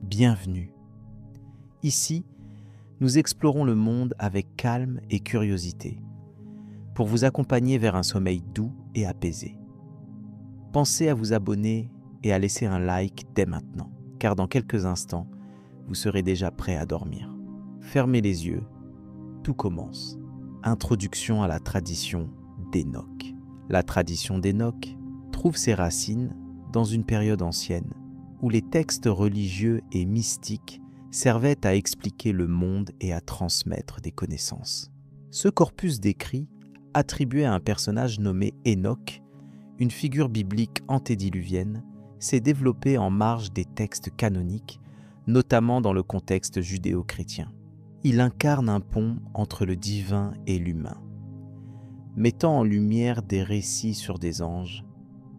Bienvenue. Ici, nous explorons le monde avec calme et curiosité, pour vous accompagner vers un sommeil doux et apaisé. Pensez à vous abonner et à laisser un like dès maintenant, car dans quelques instants, vous serez déjà prêt à dormir. Fermez les yeux, tout commence. Introduction à la tradition d'Enoch. La tradition d'Enoch trouve ses racines dans une période ancienne, où les textes religieux et mystiques servaient à expliquer le monde et à transmettre des connaissances. Ce corpus d'écrits, attribué à un personnage nommé Enoch, une figure biblique antédiluvienne, s'est développé en marge des textes canoniques, notamment dans le contexte judéo-chrétien. Il incarne un pont entre le divin et l'humain, mettant en lumière des récits sur des anges,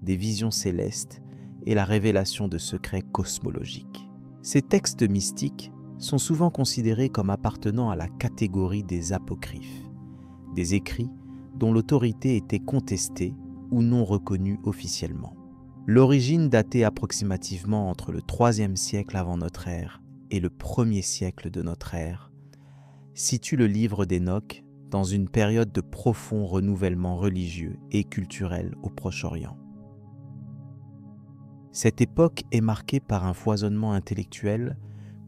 des visions célestes et la révélation de secrets cosmologiques. Ces textes mystiques sont souvent considérés comme appartenant à la catégorie des apocryphes, des écrits dont l'autorité était contestée ou non reconnue officiellement. L'origine datée approximativement entre le IIIe siècle avant notre ère et le 1er siècle de notre ère situe le livre d'Enoch dans une période de profond renouvellement religieux et culturel au Proche-Orient. Cette époque est marquée par un foisonnement intellectuel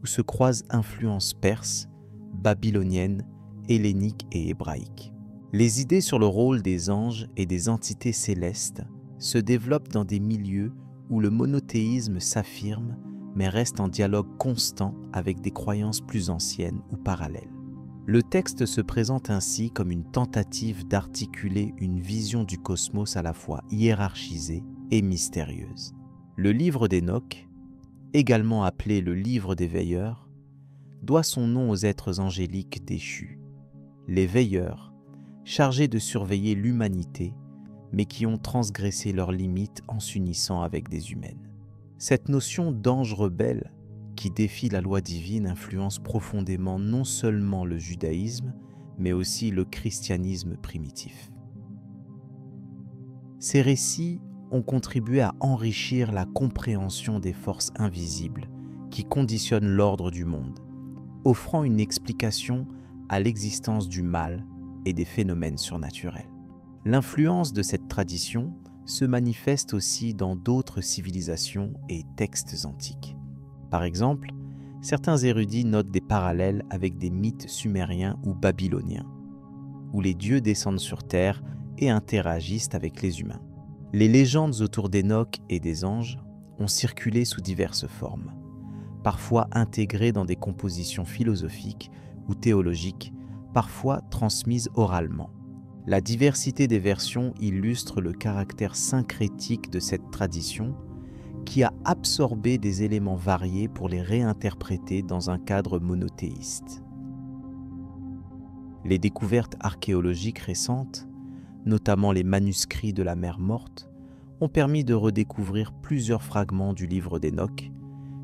où se croisent influences perses, babyloniennes, helléniques et hébraïques. Les idées sur le rôle des anges et des entités célestes se développent dans des milieux où le monothéisme s'affirme mais reste en dialogue constant avec des croyances plus anciennes ou parallèles. Le texte se présente ainsi comme une tentative d'articuler une vision du cosmos à la fois hiérarchisée et mystérieuse. Le livre d'Enoch, également appelé le livre des veilleurs, doit son nom aux êtres angéliques déchus, les veilleurs, chargés de surveiller l'humanité, mais qui ont transgressé leurs limites en s'unissant avec des humaines. Cette notion d'ange rebelle, qui défie la loi divine, influence profondément non seulement le judaïsme, mais aussi le christianisme primitif. Ces récits ont contribué à enrichir la compréhension des forces invisibles qui conditionnent l'ordre du monde, offrant une explication à l'existence du mal et des phénomènes surnaturels. L'influence de cette tradition se manifeste aussi dans d'autres civilisations et textes antiques. Par exemple, certains érudits notent des parallèles avec des mythes sumériens ou babyloniens, où les dieux descendent sur terre et interagissent avec les humains. Les légendes autour d'Enoch et des anges ont circulé sous diverses formes, parfois intégrées dans des compositions philosophiques ou théologiques, parfois transmises oralement. La diversité des versions illustre le caractère syncrétique de cette tradition qui a absorbé des éléments variés pour les réinterpréter dans un cadre monothéiste. Les découvertes archéologiques récentes, notamment les manuscrits de la Mer Morte, ont permis de redécouvrir plusieurs fragments du livre d'Enoch,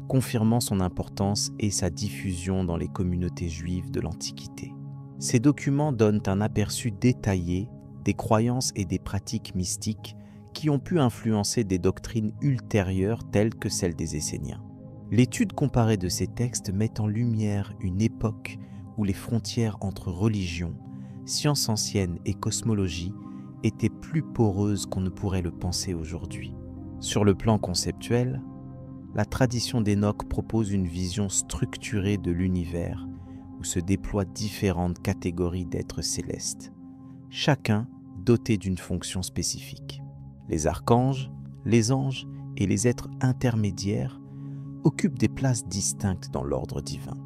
confirmant son importance et sa diffusion dans les communautés juives de l'Antiquité. Ces documents donnent un aperçu détaillé des croyances et des pratiques mystiques qui ont pu influencer des doctrines ultérieures telles que celles des Esséniens. L'étude comparée de ces textes met en lumière une époque où les frontières entre religion, sciences anciennes et cosmologie étaient plus poreuses qu'on ne pourrait le penser aujourd'hui. Sur le plan conceptuel, la tradition d'Enoch propose une vision structurée de l'univers où se déploient différentes catégories d'êtres célestes, chacun doté d'une fonction spécifique. Les archanges, les anges et les êtres intermédiaires occupent des places distinctes dans l'ordre divin.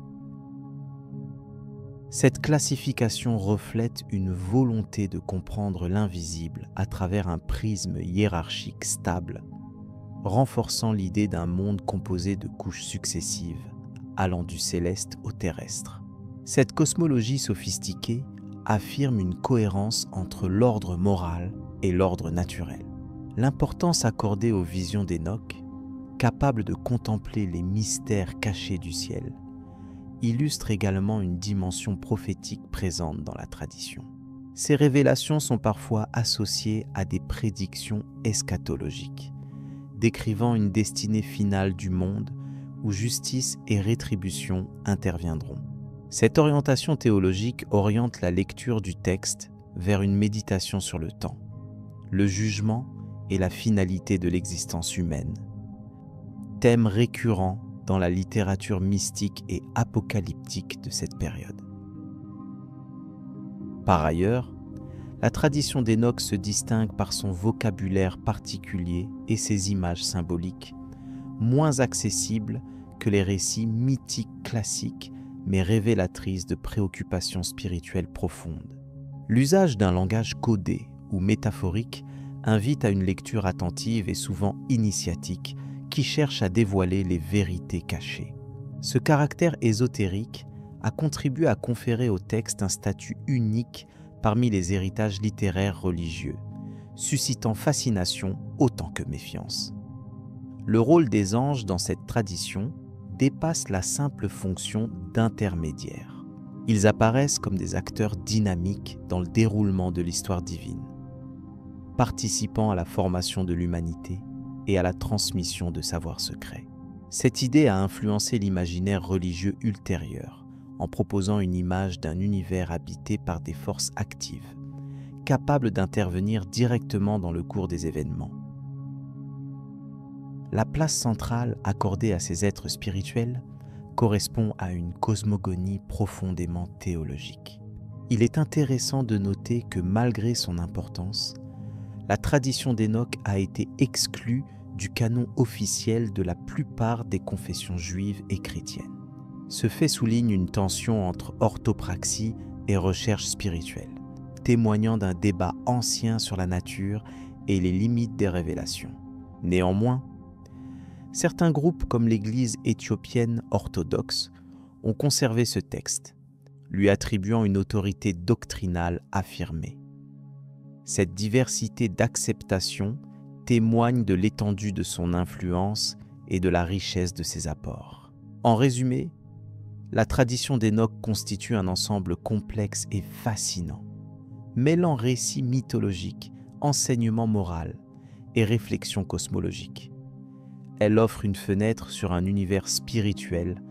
Cette classification reflète une volonté de comprendre l'invisible à travers un prisme hiérarchique stable, renforçant l'idée d'un monde composé de couches successives, allant du céleste au terrestre. Cette cosmologie sophistiquée affirme une cohérence entre l'ordre moral et l'ordre naturel. L'importance accordée aux visions d'Enoch, capable de contempler les mystères cachés du ciel, illustre également une dimension prophétique présente dans la tradition. Ces révélations sont parfois associées à des prédictions eschatologiques, décrivant une destinée finale du monde où justice et rétribution interviendront. Cette orientation théologique oriente la lecture du texte vers une méditation sur le temps, le jugement et la finalité de l'existence humaine. Thème récurrent dans la littérature mystique et apocalyptique de cette période. Par ailleurs, la tradition d'Enoch se distingue par son vocabulaire particulier et ses images symboliques, moins accessibles que les récits mythiques classiques, mais révélatrices de préoccupations spirituelles profondes. L'usage d'un langage codé ou métaphorique invite à une lecture attentive et souvent initiatique qui cherche à dévoiler les vérités cachées. Ce caractère ésotérique a contribué à conférer au texte un statut unique parmi les héritages littéraires religieux, suscitant fascination autant que méfiance. Le rôle des anges dans cette tradition dépasse la simple fonction d'intermédiaire. Ils apparaissent comme des acteurs dynamiques dans le déroulement de l'histoire divine, participant à la formation de l'humanité et à la transmission de savoirs secrets. Cette idée a influencé l'imaginaire religieux ultérieur, en proposant une image d'un univers habité par des forces actives, capables d'intervenir directement dans le cours des événements. La place centrale accordée à ces êtres spirituels correspond à une cosmogonie profondément théologique. Il est intéressant de noter que malgré son importance, la tradition d'Enoch a été exclue du canon officiel de la plupart des confessions juives et chrétiennes. Ce fait souligne une tension entre orthopraxie et recherche spirituelle, témoignant d'un débat ancien sur la nature et les limites des révélations. Néanmoins, certains groupes comme l'Église éthiopienne orthodoxe ont conservé ce texte, lui attribuant une autorité doctrinale affirmée. Cette diversité d'acceptation témoigne de l'étendue de son influence et de la richesse de ses apports. En résumé, la tradition d'Enoch constitue un ensemble complexe et fascinant, mêlant récits mythologiques, enseignement moral et réflexion cosmologique. Elle offre une fenêtre sur un univers spirituel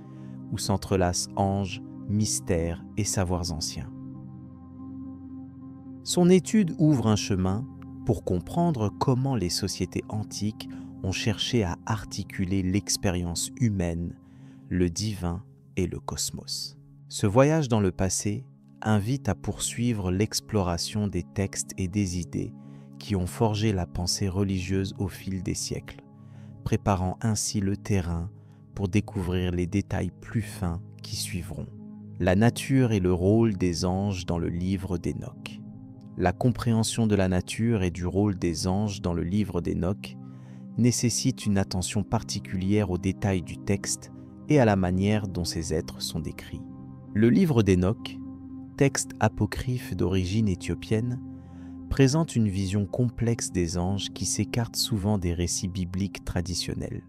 où s'entrelacent anges, mystères et savoirs anciens. Son étude ouvre un chemin pour comprendre comment les sociétés antiques ont cherché à articuler l'expérience humaine, le divin et le cosmos. Ce voyage dans le passé invite à poursuivre l'exploration des textes et des idées qui ont forgé la pensée religieuse au fil des siècles, préparant ainsi le terrain pour découvrir les détails plus fins qui suivront. La nature et le rôle des anges dans le livre d'Enoch. La compréhension de la nature et du rôle des anges dans le livre d'Enoch nécessite une attention particulière aux détails du texte et à la manière dont ces êtres sont décrits. Le livre d'Enoch, texte apocryphe d'origine éthiopienne, présente une vision complexe des anges qui s'écarte souvent des récits bibliques traditionnels.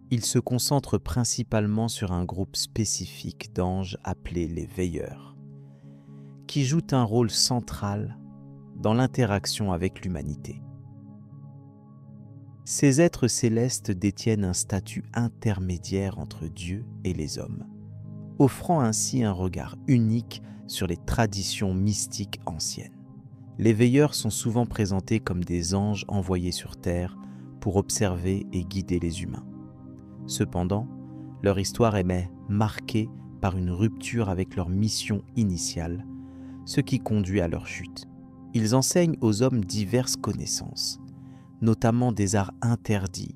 Il se concentre principalement sur un groupe spécifique d'anges appelés les veilleurs, qui jouent un rôle central dans l'interaction avec l'humanité. Ces êtres célestes détiennent un statut intermédiaire entre Dieu et les hommes, offrant ainsi un regard unique sur les traditions mystiques anciennes. Les veilleurs sont souvent présentés comme des anges envoyés sur terre pour observer et guider les humains. Cependant, leur histoire est marquée par une rupture avec leur mission initiale, ce qui conduit à leur chute. Ils enseignent aux hommes diverses connaissances, notamment des arts interdits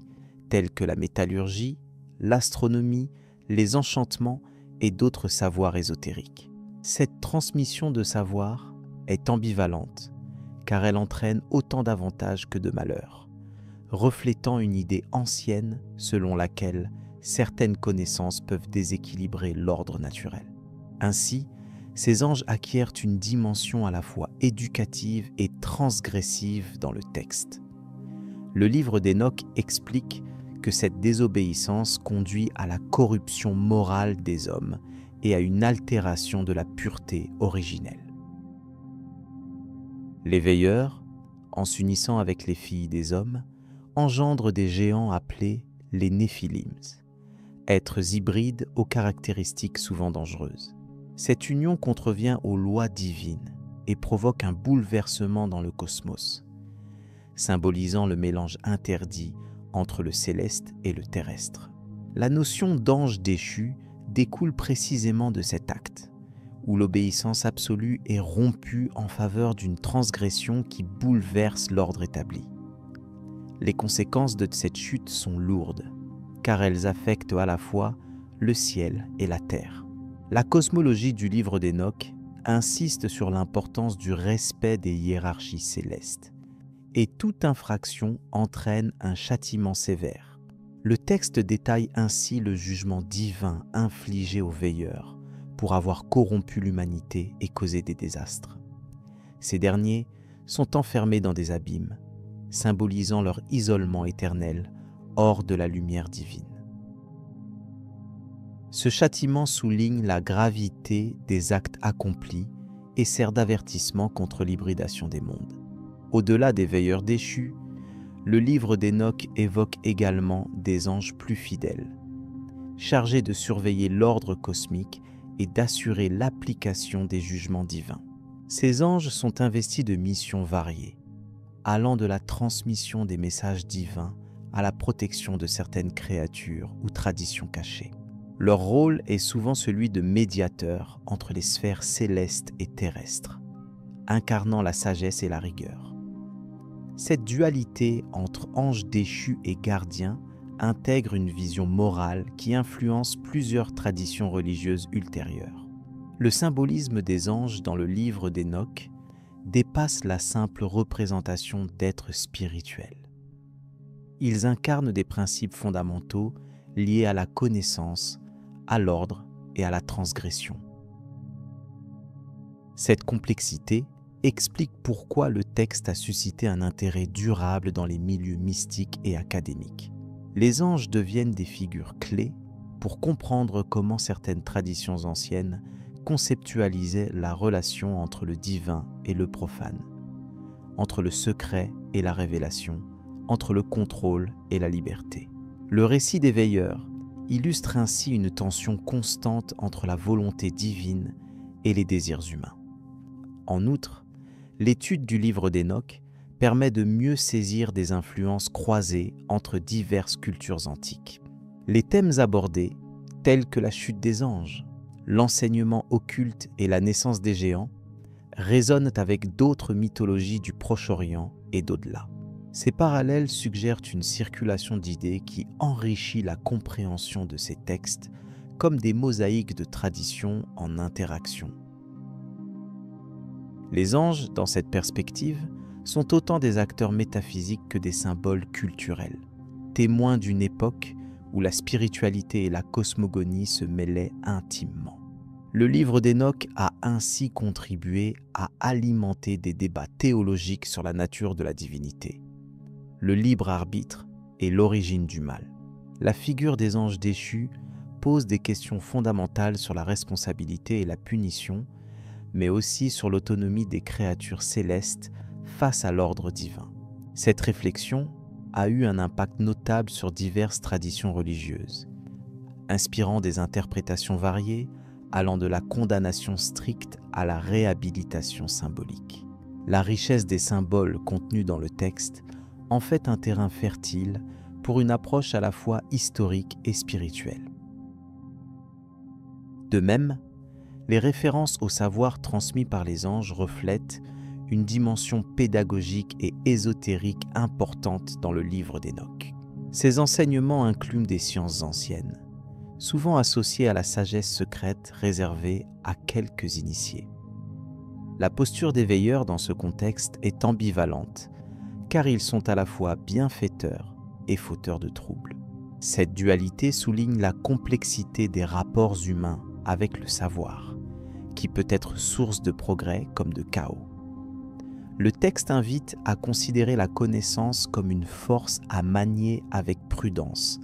tels que la métallurgie, l'astronomie, les enchantements et d'autres savoirs ésotériques. Cette transmission de savoir est ambivalente car elle entraîne autant d'avantages que de malheurs, reflétant une idée ancienne selon laquelle certaines connaissances peuvent déséquilibrer l'ordre naturel. Ainsi, ces anges acquièrent une dimension à la fois éducative et transgressive dans le texte. Le livre d'Enoch explique que cette désobéissance conduit à la corruption morale des hommes et à une altération de la pureté originelle. Les veilleurs, en s'unissant avec les filles des hommes, engendrent des géants appelés les Néphilims, êtres hybrides aux caractéristiques souvent dangereuses. Cette union contrevient aux lois divines et provoque un bouleversement dans le cosmos, symbolisant le mélange interdit entre le céleste et le terrestre. La notion d'ange déchu découle précisément de cet acte, où l'obéissance absolue est rompue en faveur d'une transgression qui bouleverse l'ordre établi. Les conséquences de cette chute sont lourdes, car elles affectent à la fois le ciel et la terre. La cosmologie du livre d'Enoch insiste sur l'importance du respect des hiérarchies célestes, et toute infraction entraîne un châtiment sévère. Le texte détaille ainsi le jugement divin infligé aux veilleurs pour avoir corrompu l'humanité et causé des désastres. Ces derniers sont enfermés dans des abîmes, symbolisant leur isolement éternel hors de la lumière divine. Ce châtiment souligne la gravité des actes accomplis et sert d'avertissement contre l'hybridation des mondes. Au-delà des veilleurs déchus, le livre d'Enoch évoque également des anges plus fidèles, chargés de surveiller l'ordre cosmique et d'assurer l'application des jugements divins. Ces anges sont investis de missions variées, allant de la transmission des messages divins à la protection de certaines créatures ou traditions cachées. Leur rôle est souvent celui de médiateur entre les sphères célestes et terrestres, incarnant la sagesse et la rigueur. Cette dualité entre ange déchu et gardien intègre une vision morale qui influence plusieurs traditions religieuses ultérieures. Le symbolisme des anges dans le livre d'Enoch dépasse la simple représentation d'êtres spirituels. Ils incarnent des principes fondamentaux liés à la connaissance, à l'ordre et à la transgression. Cette complexité explique pourquoi le texte a suscité un intérêt durable dans les milieux mystiques et académiques. Les anges deviennent des figures clés pour comprendre comment certaines traditions anciennes conceptualisaient la relation entre le divin et le profane, entre le secret et la révélation, entre le contrôle et la liberté. Le récit des veilleurs illustre ainsi une tension constante entre la volonté divine et les désirs humains. En outre, l'étude du livre d'Enoch permet de mieux saisir des influences croisées entre diverses cultures antiques. Les thèmes abordés, tels que la chute des anges, l'enseignement occulte et la naissance des géants, résonnent avec d'autres mythologies du Proche-Orient et d'au-delà. Ces parallèles suggèrent une circulation d'idées qui enrichit la compréhension de ces textes comme des mosaïques de traditions en interaction. Les anges, dans cette perspective, sont autant des acteurs métaphysiques que des symboles culturels, témoins d'une époque où la spiritualité et la cosmogonie se mêlaient intimement. Le livre d'Enoch a ainsi contribué à alimenter des débats théologiques sur la nature de la divinité, le libre arbitre et l'origine du mal. La figure des anges déchus pose des questions fondamentales sur la responsabilité et la punition, mais aussi sur l'autonomie des créatures célestes face à l'ordre divin. Cette réflexion a eu un impact notable sur diverses traditions religieuses, inspirant des interprétations variées, allant de la condamnation stricte à la réhabilitation symbolique. La richesse des symboles contenus dans le texte en fait un terrain fertile pour une approche à la fois historique et spirituelle. De même, les références au savoir transmis par les anges reflètent une dimension pédagogique et ésotérique importante dans le livre d'Enoch. Ces enseignements incluent des sciences anciennes, souvent associées à la sagesse secrète réservée à quelques initiés. La posture des veilleurs dans ce contexte est ambivalente, car ils sont à la fois bienfaiteurs et fauteurs de troubles. Cette dualité souligne la complexité des rapports humains avec le savoir, qui peut être source de progrès comme de chaos. Le texte invite à considérer la connaissance comme une force à manier avec prudence,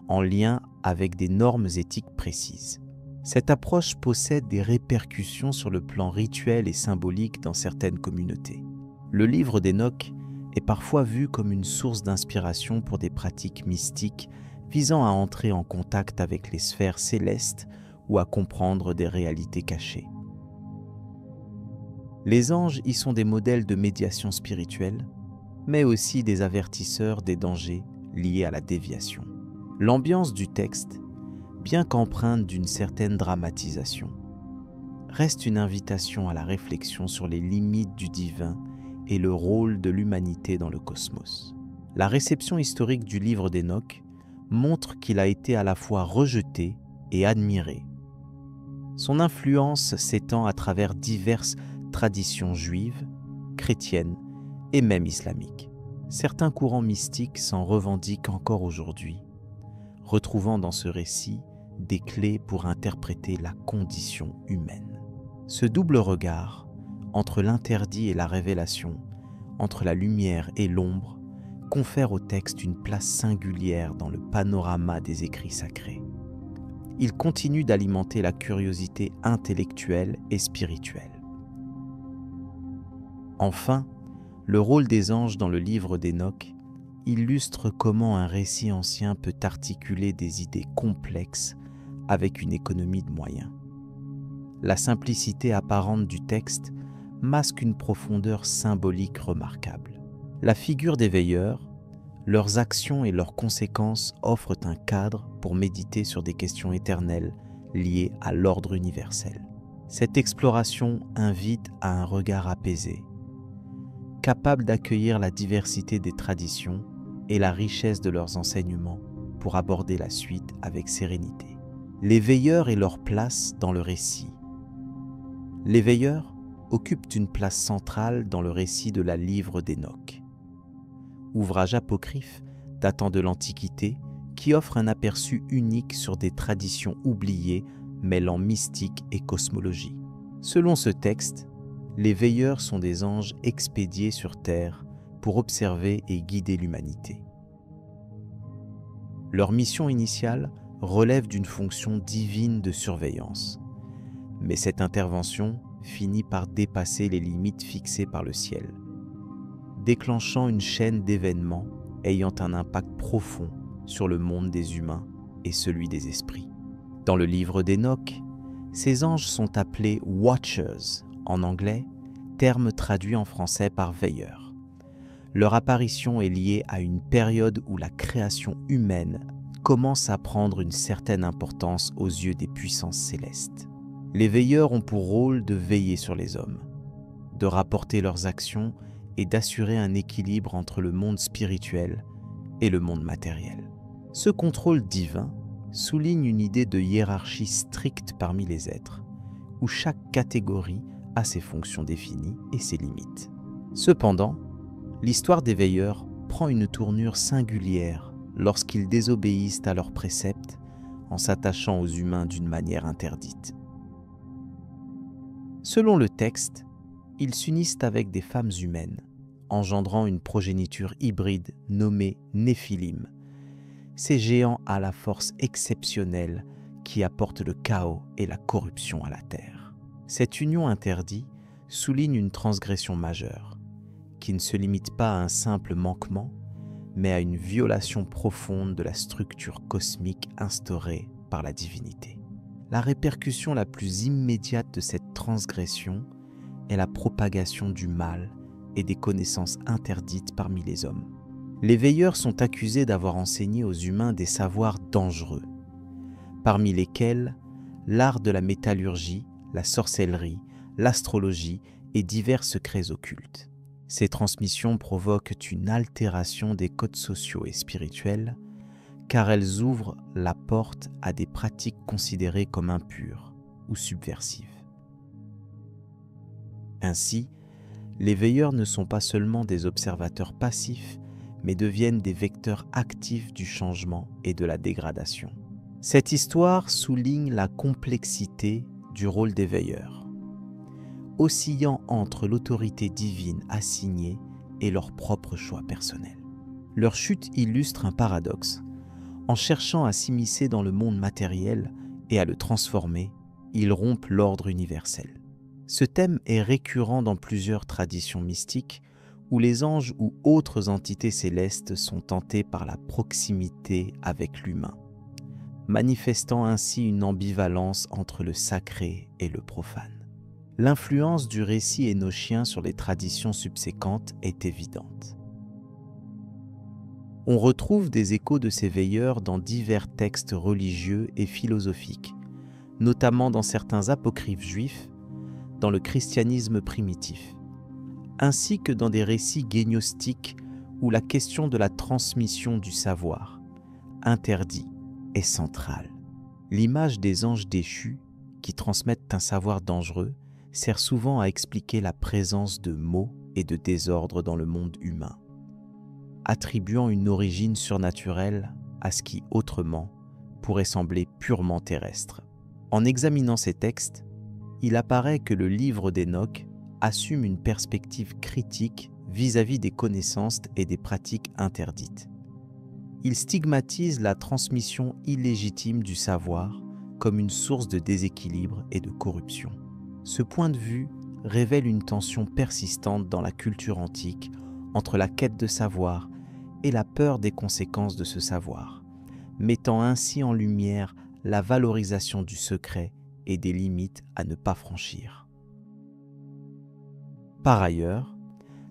en lien avec des normes éthiques précises. Cette approche possède des répercussions sur le plan rituel et symbolique dans certaines communautés. Le livre d'Enoch est parfois vu comme une source d'inspiration pour des pratiques mystiques visant à entrer en contact avec les sphères célestes ou à comprendre des réalités cachées. Les anges y sont des modèles de médiation spirituelle, mais aussi des avertisseurs des dangers liés à la déviation. L'ambiance du texte, bien qu'empreinte d'une certaine dramatisation, reste une invitation à la réflexion sur les limites du divin et le rôle de l'humanité dans le cosmos. La réception historique du livre d'Enoch montre qu'il a été à la fois rejeté et admiré. Son influence s'étend à travers diverses traditions juives, chrétiennes et même islamiques. Certains courants mystiques s'en revendiquent encore aujourd'hui, retrouvant dans ce récit des clés pour interpréter la condition humaine. Ce double regard, entre l'interdit et la révélation, entre la lumière et l'ombre, confère au texte une place singulière dans le panorama des écrits sacrés. Il continue d'alimenter la curiosité intellectuelle et spirituelle. Enfin, le rôle des anges dans le livre d'Enoch illustre comment un récit ancien peut articuler des idées complexes avec une économie de moyens. La simplicité apparente du texte masque une profondeur symbolique remarquable. La figure des veilleurs, leurs actions et leurs conséquences offrent un cadre pour méditer sur des questions éternelles liées à l'ordre universel. Cette exploration invite à un regard apaisé, capable d'accueillir la diversité des traditions et la richesse de leurs enseignements pour aborder la suite avec sérénité. Les veilleurs et leur place dans le récit. Les veilleurs occupent une place centrale dans le récit de la livre d'Enoch, ouvrage apocryphe datant de l'Antiquité qui offre un aperçu unique sur des traditions oubliées mêlant mystique et cosmologie. Selon ce texte, les veilleurs sont des anges expédiés sur terre pour observer et guider l'humanité. Leur mission initiale relève d'une fonction divine de surveillance, mais cette intervention finit par dépasser les limites fixées par le ciel, déclenchant une chaîne d'événements ayant un impact profond sur le monde des humains et celui des esprits. Dans le livre d'Enoch, ces anges sont appelés « watchers » en anglais, terme traduit en français par « veilleur ». Leur apparition est liée à une période où la création humaine commence à prendre une certaine importance aux yeux des puissances célestes. Les veilleurs ont pour rôle de veiller sur les hommes, de rapporter leurs actions et d'assurer un équilibre entre le monde spirituel et le monde matériel. Ce contrôle divin souligne une idée de hiérarchie stricte parmi les êtres, où chaque catégorie a ses fonctions définies et ses limites. Cependant, l'histoire des veilleurs prend une tournure singulière lorsqu'ils désobéissent à leurs préceptes en s'attachant aux humains d'une manière interdite. Selon le texte, ils s'unissent avec des femmes humaines, engendrant une progéniture hybride nommée Néphilim, ces géants à la force exceptionnelle qui apportent le chaos et la corruption à la terre. Cette union interdite souligne une transgression majeure, qui ne se limite pas à un simple manquement, mais à une violation profonde de la structure cosmique instaurée par la divinité. La répercussion la plus immédiate de cette transgression est la propagation du mal et des connaissances interdites parmi les hommes. Les veilleurs sont accusés d'avoir enseigné aux humains des savoirs dangereux, parmi lesquels l'art de la métallurgie, la sorcellerie, l'astrologie et divers secrets occultes. Ces transmissions provoquent une altération des codes sociaux et spirituels, car elles ouvrent la porte à des pratiques considérées comme impures ou subversives. Ainsi, les veilleurs ne sont pas seulement des observateurs passifs, mais deviennent des vecteurs actifs du changement et de la dégradation. Cette histoire souligne la complexité du rôle des veilleurs, oscillant entre l'autorité divine assignée et leur propre choix personnel. Leur chute illustre un paradoxe. En cherchant à s'immiscer dans le monde matériel et à le transformer, ils rompent l'ordre universel. Ce thème est récurrent dans plusieurs traditions mystiques où les anges ou autres entités célestes sont tentés par la proximité avec l'humain, manifestant ainsi une ambivalence entre le sacré et le profane. L'influence du récit énochien sur les traditions subséquentes est évidente. On retrouve des échos de ces veilleurs dans divers textes religieux et philosophiques, notamment dans certains apocryphes juifs, dans le christianisme primitif, ainsi que dans des récits guénostiques où la question de la transmission du savoir, interdit, est centrale. L'image des anges déchus, qui transmettent un savoir dangereux, sert souvent à expliquer la présence de maux et de désordre dans le monde humain, attribuant une origine surnaturelle à ce qui, autrement, pourrait sembler purement terrestre. En examinant ces textes, il apparaît que le livre d'Enoch assume une perspective critique vis-à-vis des connaissances et des pratiques interdites. Il stigmatise la transmission illégitime du savoir comme une source de déséquilibre et de corruption. Ce point de vue révèle une tension persistante dans la culture antique entre la quête de savoir et la peur des conséquences de ce savoir, mettant ainsi en lumière la valorisation du secret et des limites à ne pas franchir. Par ailleurs,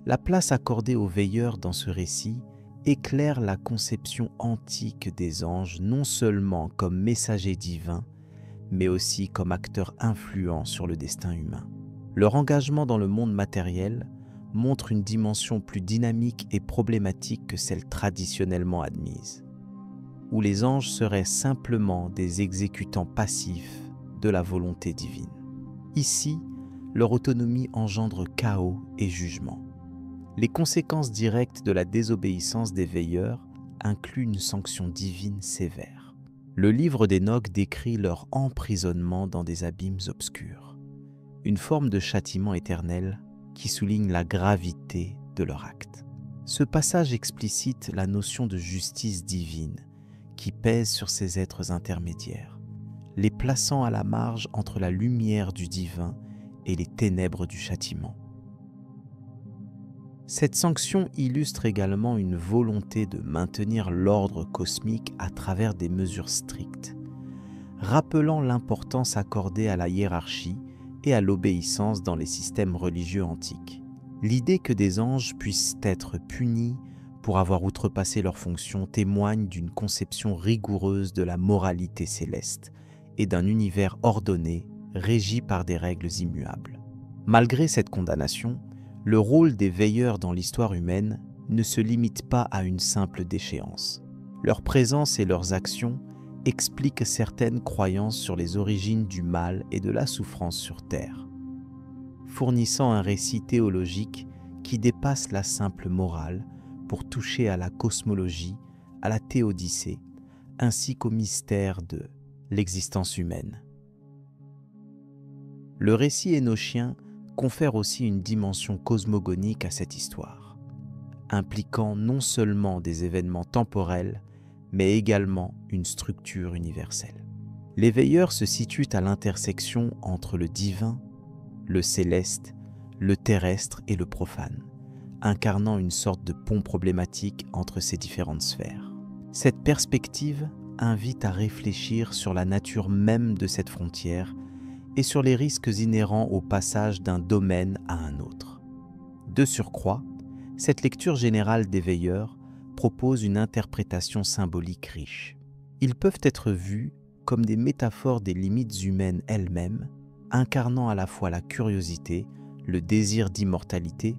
la place accordée aux veilleurs dans ce récit éclaire la conception antique des anges non seulement comme messagers divins, mais aussi comme acteurs influents sur le destin humain. Leur engagement dans le monde matériel montre une dimension plus dynamique et problématique que celle traditionnellement admise, où les anges seraient simplement des exécutants passifs de la volonté divine. Ici, leur autonomie engendre chaos et jugement. Les conséquences directes de la désobéissance des veilleurs incluent une sanction divine sévère. Le livre d'Enoch décrit leur emprisonnement dans des abîmes obscurs, une forme de châtiment éternel qui souligne la gravité de leur acte. Ce passage explicite la notion de justice divine qui pèse sur ces êtres intermédiaires, les plaçant à la marge entre la lumière du divin et les ténèbres du châtiment. Cette sanction illustre également une volonté de maintenir l'ordre cosmique à travers des mesures strictes, rappelant l'importance accordée à la hiérarchie et à l'obéissance dans les systèmes religieux antiques. L'idée que des anges puissent être punis pour avoir outrepassé leurs fonctions témoigne d'une conception rigoureuse de la moralité céleste et d'un univers ordonné, régi par des règles immuables. Malgré cette condamnation, le rôle des veilleurs dans l'histoire humaine ne se limite pas à une simple déchéance. Leur présence et leurs actions expliquent certaines croyances sur les origines du mal et de la souffrance sur Terre, fournissant un récit théologique qui dépasse la simple morale pour toucher à la cosmologie, à la théodicée, ainsi qu'au mystère de l'existence humaine. Le récit énochien confère aussi une dimension cosmogonique à cette histoire, impliquant non seulement des événements temporels, mais également une structure universelle. Les veilleurs se situent à l'intersection entre le divin, le céleste, le terrestre et le profane, incarnant une sorte de pont problématique entre ces différentes sphères. Cette perspective invite à réfléchir sur la nature même de cette frontière et sur les risques inhérents au passage d'un domaine à un autre. De surcroît, cette lecture générale des veilleurs propose une interprétation symbolique riche. Ils peuvent être vus comme des métaphores des limites humaines elles-mêmes, incarnant à la fois la curiosité, le désir d'immortalité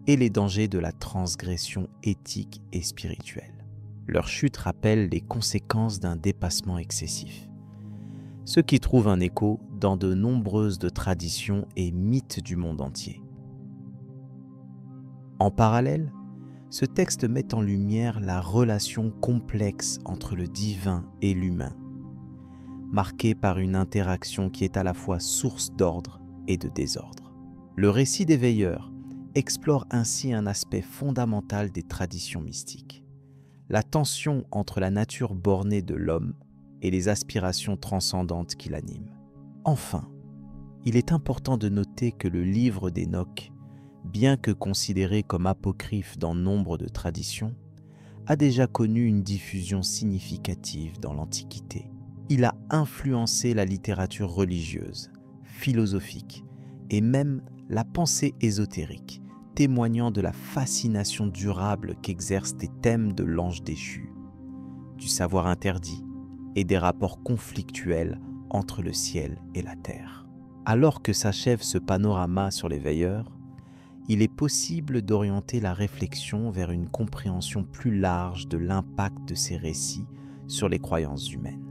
et les dangers de la transgression éthique et spirituelle. Leur chute rappelle les conséquences d'un dépassement excessif, ce qui trouve un écho dans de nombreuses traditions et mythes du monde entier. En parallèle, ce texte met en lumière la relation complexe entre le divin et l'humain, marquée par une interaction qui est à la fois source d'ordre et de désordre. Le récit des veilleurs explore ainsi un aspect fondamental des traditions mystiques, la tension entre la nature bornée de l'homme et les aspirations transcendantes qui l'animent. Enfin, il est important de noter que le livre d'Enoch bien que considéré comme apocryphe dans nombre de traditions, a déjà connu une diffusion significative dans l'Antiquité. Il a influencé la littérature religieuse, philosophique et même la pensée ésotérique, témoignant de la fascination durable qu'exercent des thèmes de l'ange déchu, du savoir interdit et des rapports conflictuels entre le ciel et la terre. Alors que s'achève ce panorama sur les veilleurs, il est possible d'orienter la réflexion vers une compréhension plus large de l'impact de ces récits sur les croyances humaines.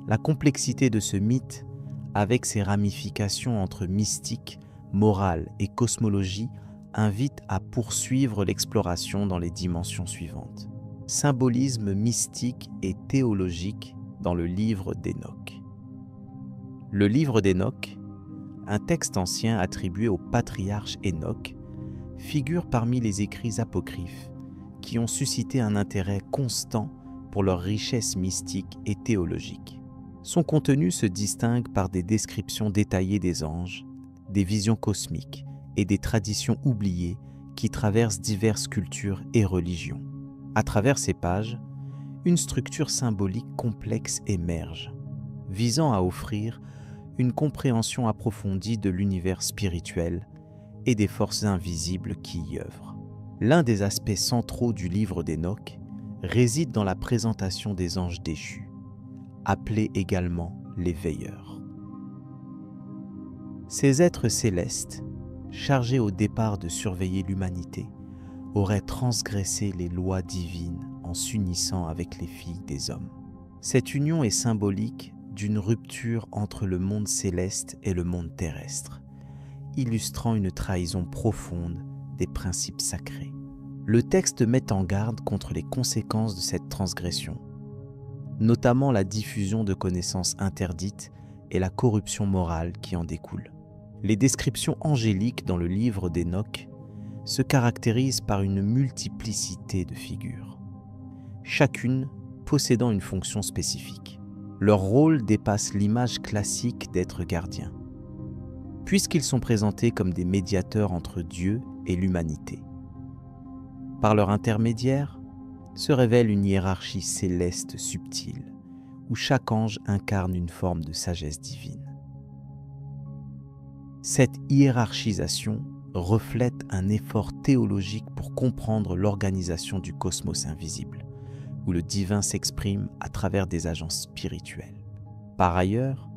La complexité de ce mythe, avec ses ramifications entre mystique, morale et cosmologie, invite à poursuivre l'exploration dans les dimensions suivantes. Symbolisme mystique et théologique dans le livre d'Hénoch. Le livre d'Hénoch, un texte ancien attribué au patriarche Hénoch, figure parmi les écrits apocryphes qui ont suscité un intérêt constant pour leur richesse mystique et théologique. Son contenu se distingue par des descriptions détaillées des anges, des visions cosmiques et des traditions oubliées qui traversent diverses cultures et religions. À travers ces pages, une structure symbolique complexe émerge, visant à offrir une compréhension approfondie de l'univers spirituel et des forces invisibles qui y œuvrent. L'un des aspects centraux du livre d'Hénoch réside dans la présentation des anges déchus, appelés également les veilleurs. Ces êtres célestes, chargés au départ de surveiller l'humanité, auraient transgressé les lois divines en s'unissant avec les filles des hommes. Cette union est symbolique d'une rupture entre le monde céleste et le monde terrestre, illustrant une trahison profonde des principes sacrés. Le texte met en garde contre les conséquences de cette transgression, notamment la diffusion de connaissances interdites et la corruption morale qui en découle. Les descriptions angéliques dans le livre d'Hénoch se caractérisent par une multiplicité de figures, chacune possédant une fonction spécifique. Leur rôle dépasse l'image classique d'êtres gardiens, puisqu'ils sont présentés comme des médiateurs entre Dieu et l'humanité. Par leur intermédiaire se révèle une hiérarchie céleste subtile, où chaque ange incarne une forme de sagesse divine. Cette hiérarchisation reflète un effort théologique pour comprendre l'organisation du cosmos invisible, où le divin s'exprime à travers des agences spirituelles. Par ailleurs,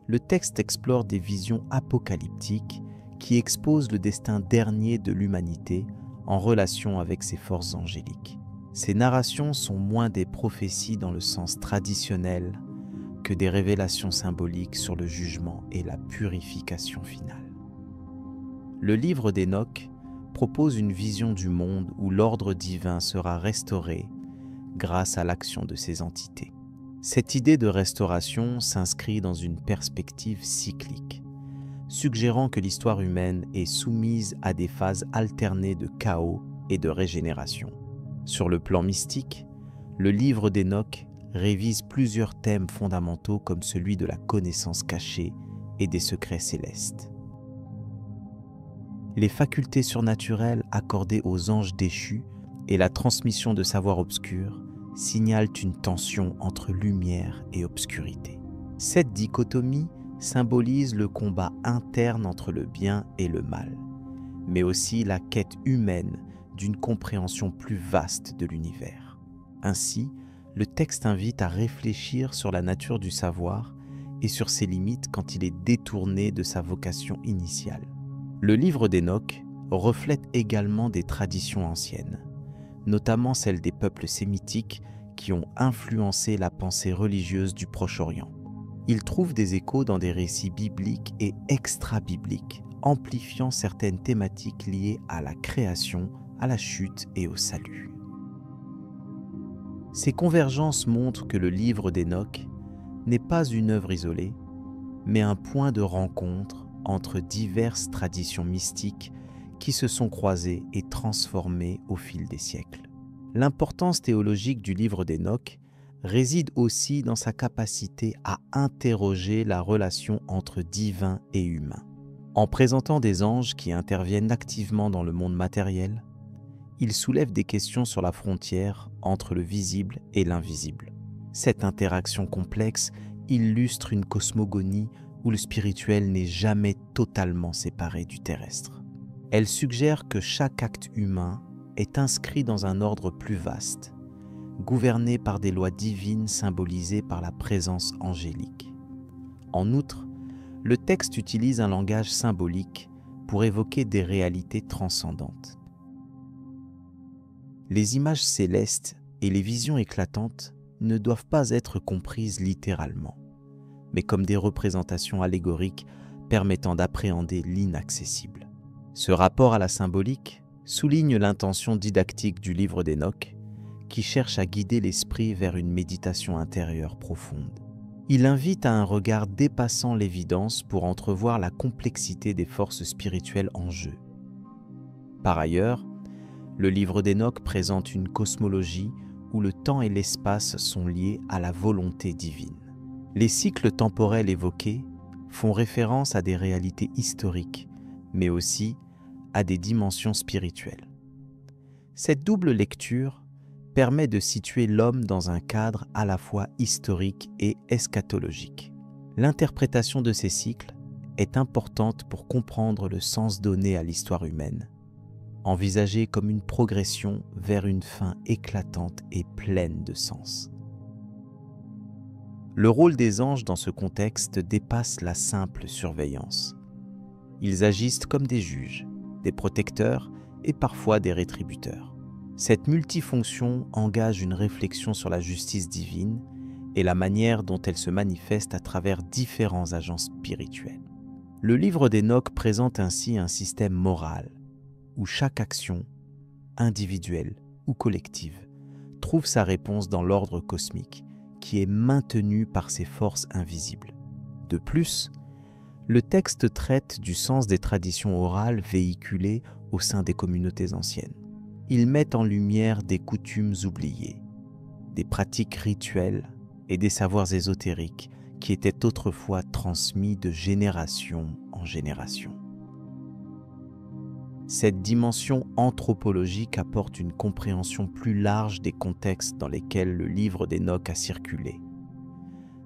le texte explore des visions apocalyptiques qui exposent le destin dernier de l'humanité en relation avec ses forces angéliques. Ces narrations sont moins des prophéties dans le sens traditionnel que des révélations symboliques sur le jugement et la purification finale. Le livre d'Hénoch propose une vision du monde où l'ordre divin sera restauré grâce à l'action de ces entités. Cette idée de restauration s'inscrit dans une perspective cyclique, suggérant que l'histoire humaine est soumise à des phases alternées de chaos et de régénération. Sur le plan mystique, le livre d'Hénoch révise plusieurs thèmes fondamentaux comme celui de la connaissance cachée et des secrets célestes. Les facultés surnaturelles accordées aux anges déchus et la transmission de savoirs obscurs signalent une tension entre lumière et obscurité. Cette dichotomie symbolise le combat interne entre le bien et le mal, mais aussi la quête humaine d'une compréhension plus vaste de l'univers. Ainsi, le texte invite à réfléchir sur la nature du savoir et sur ses limites quand il est détourné de sa vocation initiale. Le livre d'Hénoch reflète également des traditions anciennes, notamment celles des peuples sémitiques qui ont influencé la pensée religieuse du Proche-Orient. Il trouve des échos dans des récits bibliques et extra-bibliques, amplifiant certaines thématiques liées à la création, à la chute et au salut. Ces convergences montrent que le livre d'Hénoch n'est pas une œuvre isolée, mais un point de rencontre entre diverses traditions mystiques qui se sont croisées et transformées au fil des siècles. L'importance théologique du livre d'Hénoch réside aussi dans sa capacité à interroger la relation entre divin et humain. En présentant des anges qui interviennent activement dans le monde matériel, il soulève des questions sur la frontière entre le visible et l'invisible. Cette interaction complexe illustre une cosmogonie où le spirituel n'est jamais totalement séparé du terrestre. Elle suggère que chaque acte humain est inscrit dans un ordre plus vaste, gouverné par des lois divines symbolisées par la présence angélique. En outre, le texte utilise un langage symbolique pour évoquer des réalités transcendantes. Les images célestes et les visions éclatantes ne doivent pas être comprises littéralement, mais comme des représentations allégoriques permettant d'appréhender l'inaccessible. Ce rapport à la symbolique souligne l'intention didactique du livre d'Hénoch, qui cherche à guider l'esprit vers une méditation intérieure profonde. Il invite à un regard dépassant l'évidence pour entrevoir la complexité des forces spirituelles en jeu. Par ailleurs, le livre d'Hénoch présente une cosmologie où le temps et l'espace sont liés à la volonté divine. Les cycles temporels évoqués font référence à des réalités historiques, mais aussi à des dimensions spirituelles. Cette double lecture permet de situer l'homme dans un cadre à la fois historique et eschatologique. L'interprétation de ces cycles est importante pour comprendre le sens donné à l'histoire humaine, envisagée comme une progression vers une fin éclatante et pleine de sens. Le rôle des anges dans ce contexte dépasse la simple surveillance. Ils agissent comme des juges, des protecteurs et parfois des rétributeurs. Cette multifonction engage une réflexion sur la justice divine et la manière dont elle se manifeste à travers différents agents spirituels. Le livre d'Hénoch présente ainsi un système moral où chaque action, individuelle ou collective, trouve sa réponse dans l'ordre cosmique qui est maintenu par ces forces invisibles. De plus, le texte traite du sens des traditions orales véhiculées au sein des communautés anciennes. Il met en lumière des coutumes oubliées, des pratiques rituelles et des savoirs ésotériques qui étaient autrefois transmis de génération en génération. Cette dimension anthropologique apporte une compréhension plus large des contextes dans lesquels le livre d'Hénoch a circulé,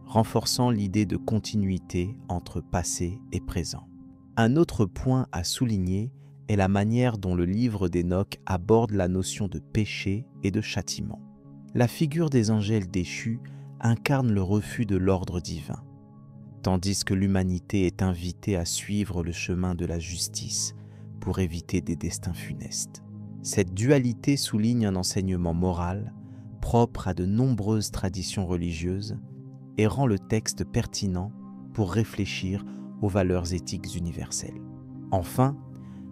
renforçant l'idée de continuité entre passé et présent. Un autre point à souligner est la manière dont le livre d'Hénoch aborde la notion de péché et de châtiment. La figure des angels déchus incarne le refus de l'ordre divin, tandis que l'humanité est invitée à suivre le chemin de la justice pour éviter des destins funestes. Cette dualité souligne un enseignement moral propre à de nombreuses traditions religieuses et rend le texte pertinent pour réfléchir aux valeurs éthiques universelles. Enfin,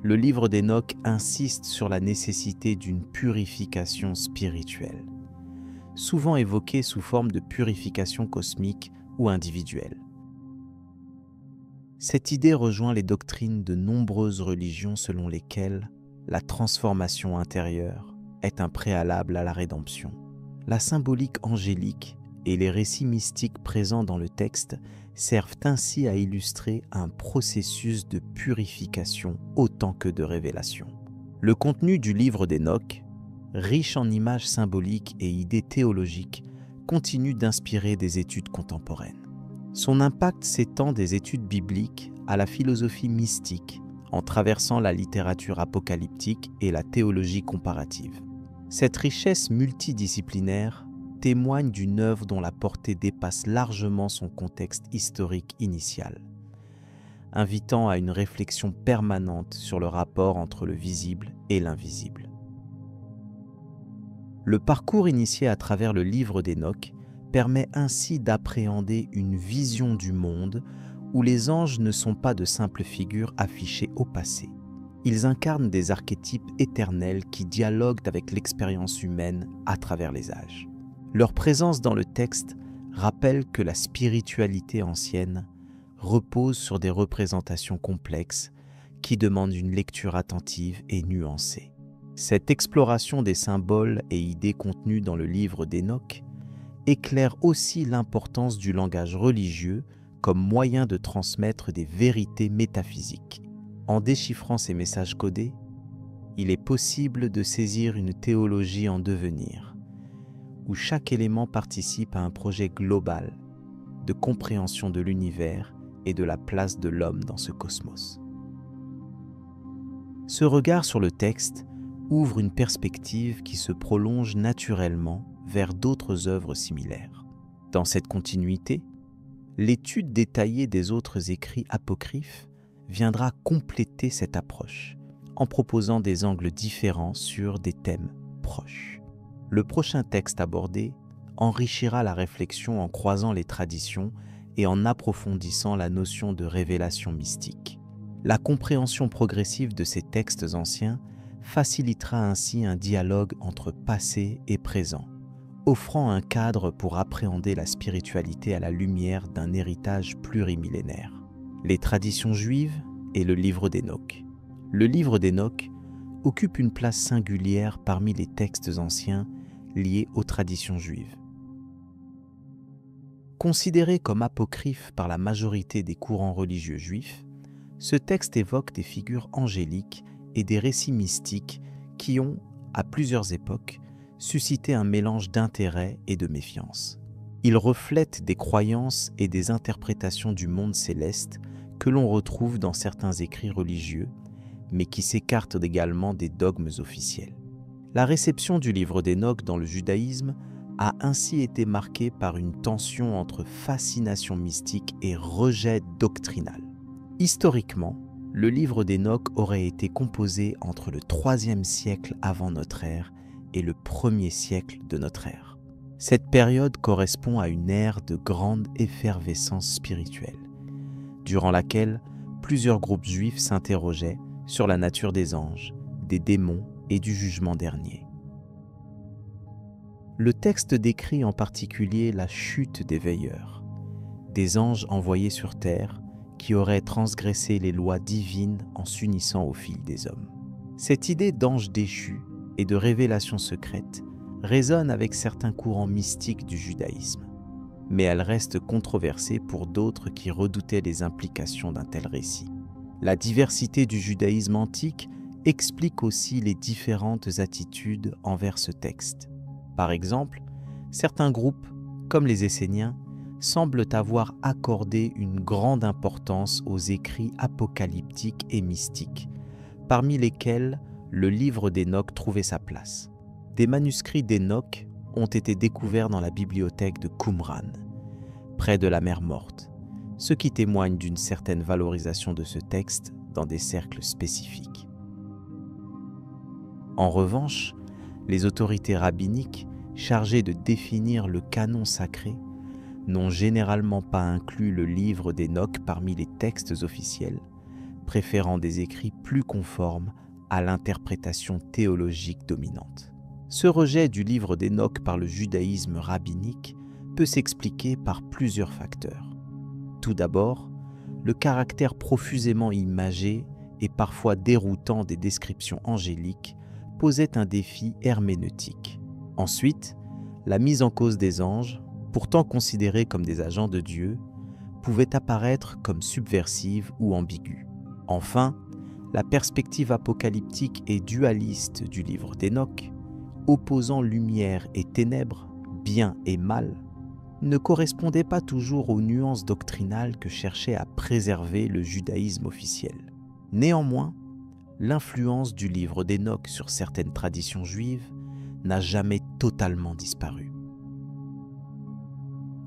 le livre d'Hénoch insiste sur la nécessité d'une purification spirituelle, souvent évoquée sous forme de purification cosmique ou individuelle. Cette idée rejoint les doctrines de nombreuses religions selon lesquelles la transformation intérieure est un préalable à la rédemption. La symbolique angélique et les récits mystiques présents dans le texte servent ainsi à illustrer un processus de purification autant que de révélation. Le contenu du livre d'Hénoch, riche en images symboliques et idées théologiques, continue d'inspirer des études contemporaines. Son impact s'étend des études bibliques à la philosophie mystique, en traversant la littérature apocalyptique et la théologie comparative. Cette richesse multidisciplinaire témoigne d'une œuvre dont la portée dépasse largement son contexte historique initial, invitant à une réflexion permanente sur le rapport entre le visible et l'invisible. Le parcours initié à travers le livre d'Hénoch permet ainsi d'appréhender une vision du monde où les anges ne sont pas de simples figures affichées au passé. Ils incarnent des archétypes éternels qui dialoguent avec l'expérience humaine à travers les âges. Leur présence dans le texte rappelle que la spiritualité ancienne repose sur des représentations complexes qui demandent une lecture attentive et nuancée. Cette exploration des symboles et idées contenus dans le livre d'Hénoch éclaire aussi l'importance du langage religieux comme moyen de transmettre des vérités métaphysiques. En déchiffrant ces messages codés, il est possible de saisir une théologie en devenir, où chaque élément participe à un projet global de compréhension de l'univers et de la place de l'homme dans ce cosmos. Ce regard sur le texte ouvre une perspective qui se prolonge naturellement vers d'autres œuvres similaires. Dans cette continuité, l'étude détaillée des autres écrits apocryphes viendra compléter cette approche en proposant des angles différents sur des thèmes proches. Le prochain texte abordé enrichira la réflexion en croisant les traditions et en approfondissant la notion de révélation mystique. La compréhension progressive de ces textes anciens facilitera ainsi un dialogue entre passé et présent, offrant un cadre pour appréhender la spiritualité à la lumière d'un héritage plurimillénaire. Les traditions juives et le livre d'Hénoch. Le livre d'Hénoch occupe une place singulière parmi les textes anciens liés aux traditions juives. Considéré comme apocryphe par la majorité des courants religieux juifs, ce texte évoque des figures angéliques et des récits mystiques qui ont, à plusieurs époques, suscité un mélange d'intérêt et de méfiance. Il reflète des croyances et des interprétations du monde céleste que l'on retrouve dans certains écrits religieux, mais qui s'écartent également des dogmes officiels. La réception du livre d'Hénoch dans le judaïsme a ainsi été marquée par une tension entre fascination mystique et rejet doctrinal. Historiquement, le livre d'Hénoch aurait été composé entre le IIIe siècle avant notre ère et le 1er siècle de notre ère. Cette période correspond à une ère de grande effervescence spirituelle, durant laquelle plusieurs groupes juifs s'interrogeaient sur la nature des anges, des démons et du jugement dernier. Le texte décrit en particulier la chute des veilleurs, des anges envoyés sur terre qui auraient transgressé les lois divines en s'unissant au fil des hommes. Cette idée d'ange déchu et de révélation secrète résonne avec certains courants mystiques du judaïsme, mais elle reste controversée pour d'autres qui redoutaient les implications d'un tel récit. La diversité du judaïsme antique explique aussi les différentes attitudes envers ce texte. Par exemple, certains groupes, comme les Esséniens, semblent avoir accordé une grande importance aux écrits apocalyptiques et mystiques, parmi lesquels le livre d'Hénoch trouvait sa place. Des manuscrits d'Hénoch ont été découverts dans la bibliothèque de Qumran, près de la mer Morte, ce qui témoigne d'une certaine valorisation de ce texte dans des cercles spécifiques. En revanche, les autorités rabbiniques chargées de définir le canon sacré n'ont généralement pas inclus le livre d'Hénoch parmi les textes officiels, préférant des écrits plus conformes à l'interprétation théologique dominante. Ce rejet du livre d'Hénoch par le judaïsme rabbinique peut s'expliquer par plusieurs facteurs. Tout d'abord, le caractère profusément imagé et parfois déroutant des descriptions angéliques posait un défi herméneutique. Ensuite, la mise en cause des anges, pourtant considérés comme des agents de Dieu, pouvait apparaître comme subversive ou ambiguë. Enfin, la perspective apocalyptique et dualiste du livre d'Hénoch, opposant lumière et ténèbres, bien et mal, ne correspondait pas toujours aux nuances doctrinales que cherchait à préserver le judaïsme officiel. Néanmoins, l'influence du livre d'Hénoch sur certaines traditions juives n'a jamais totalement disparu.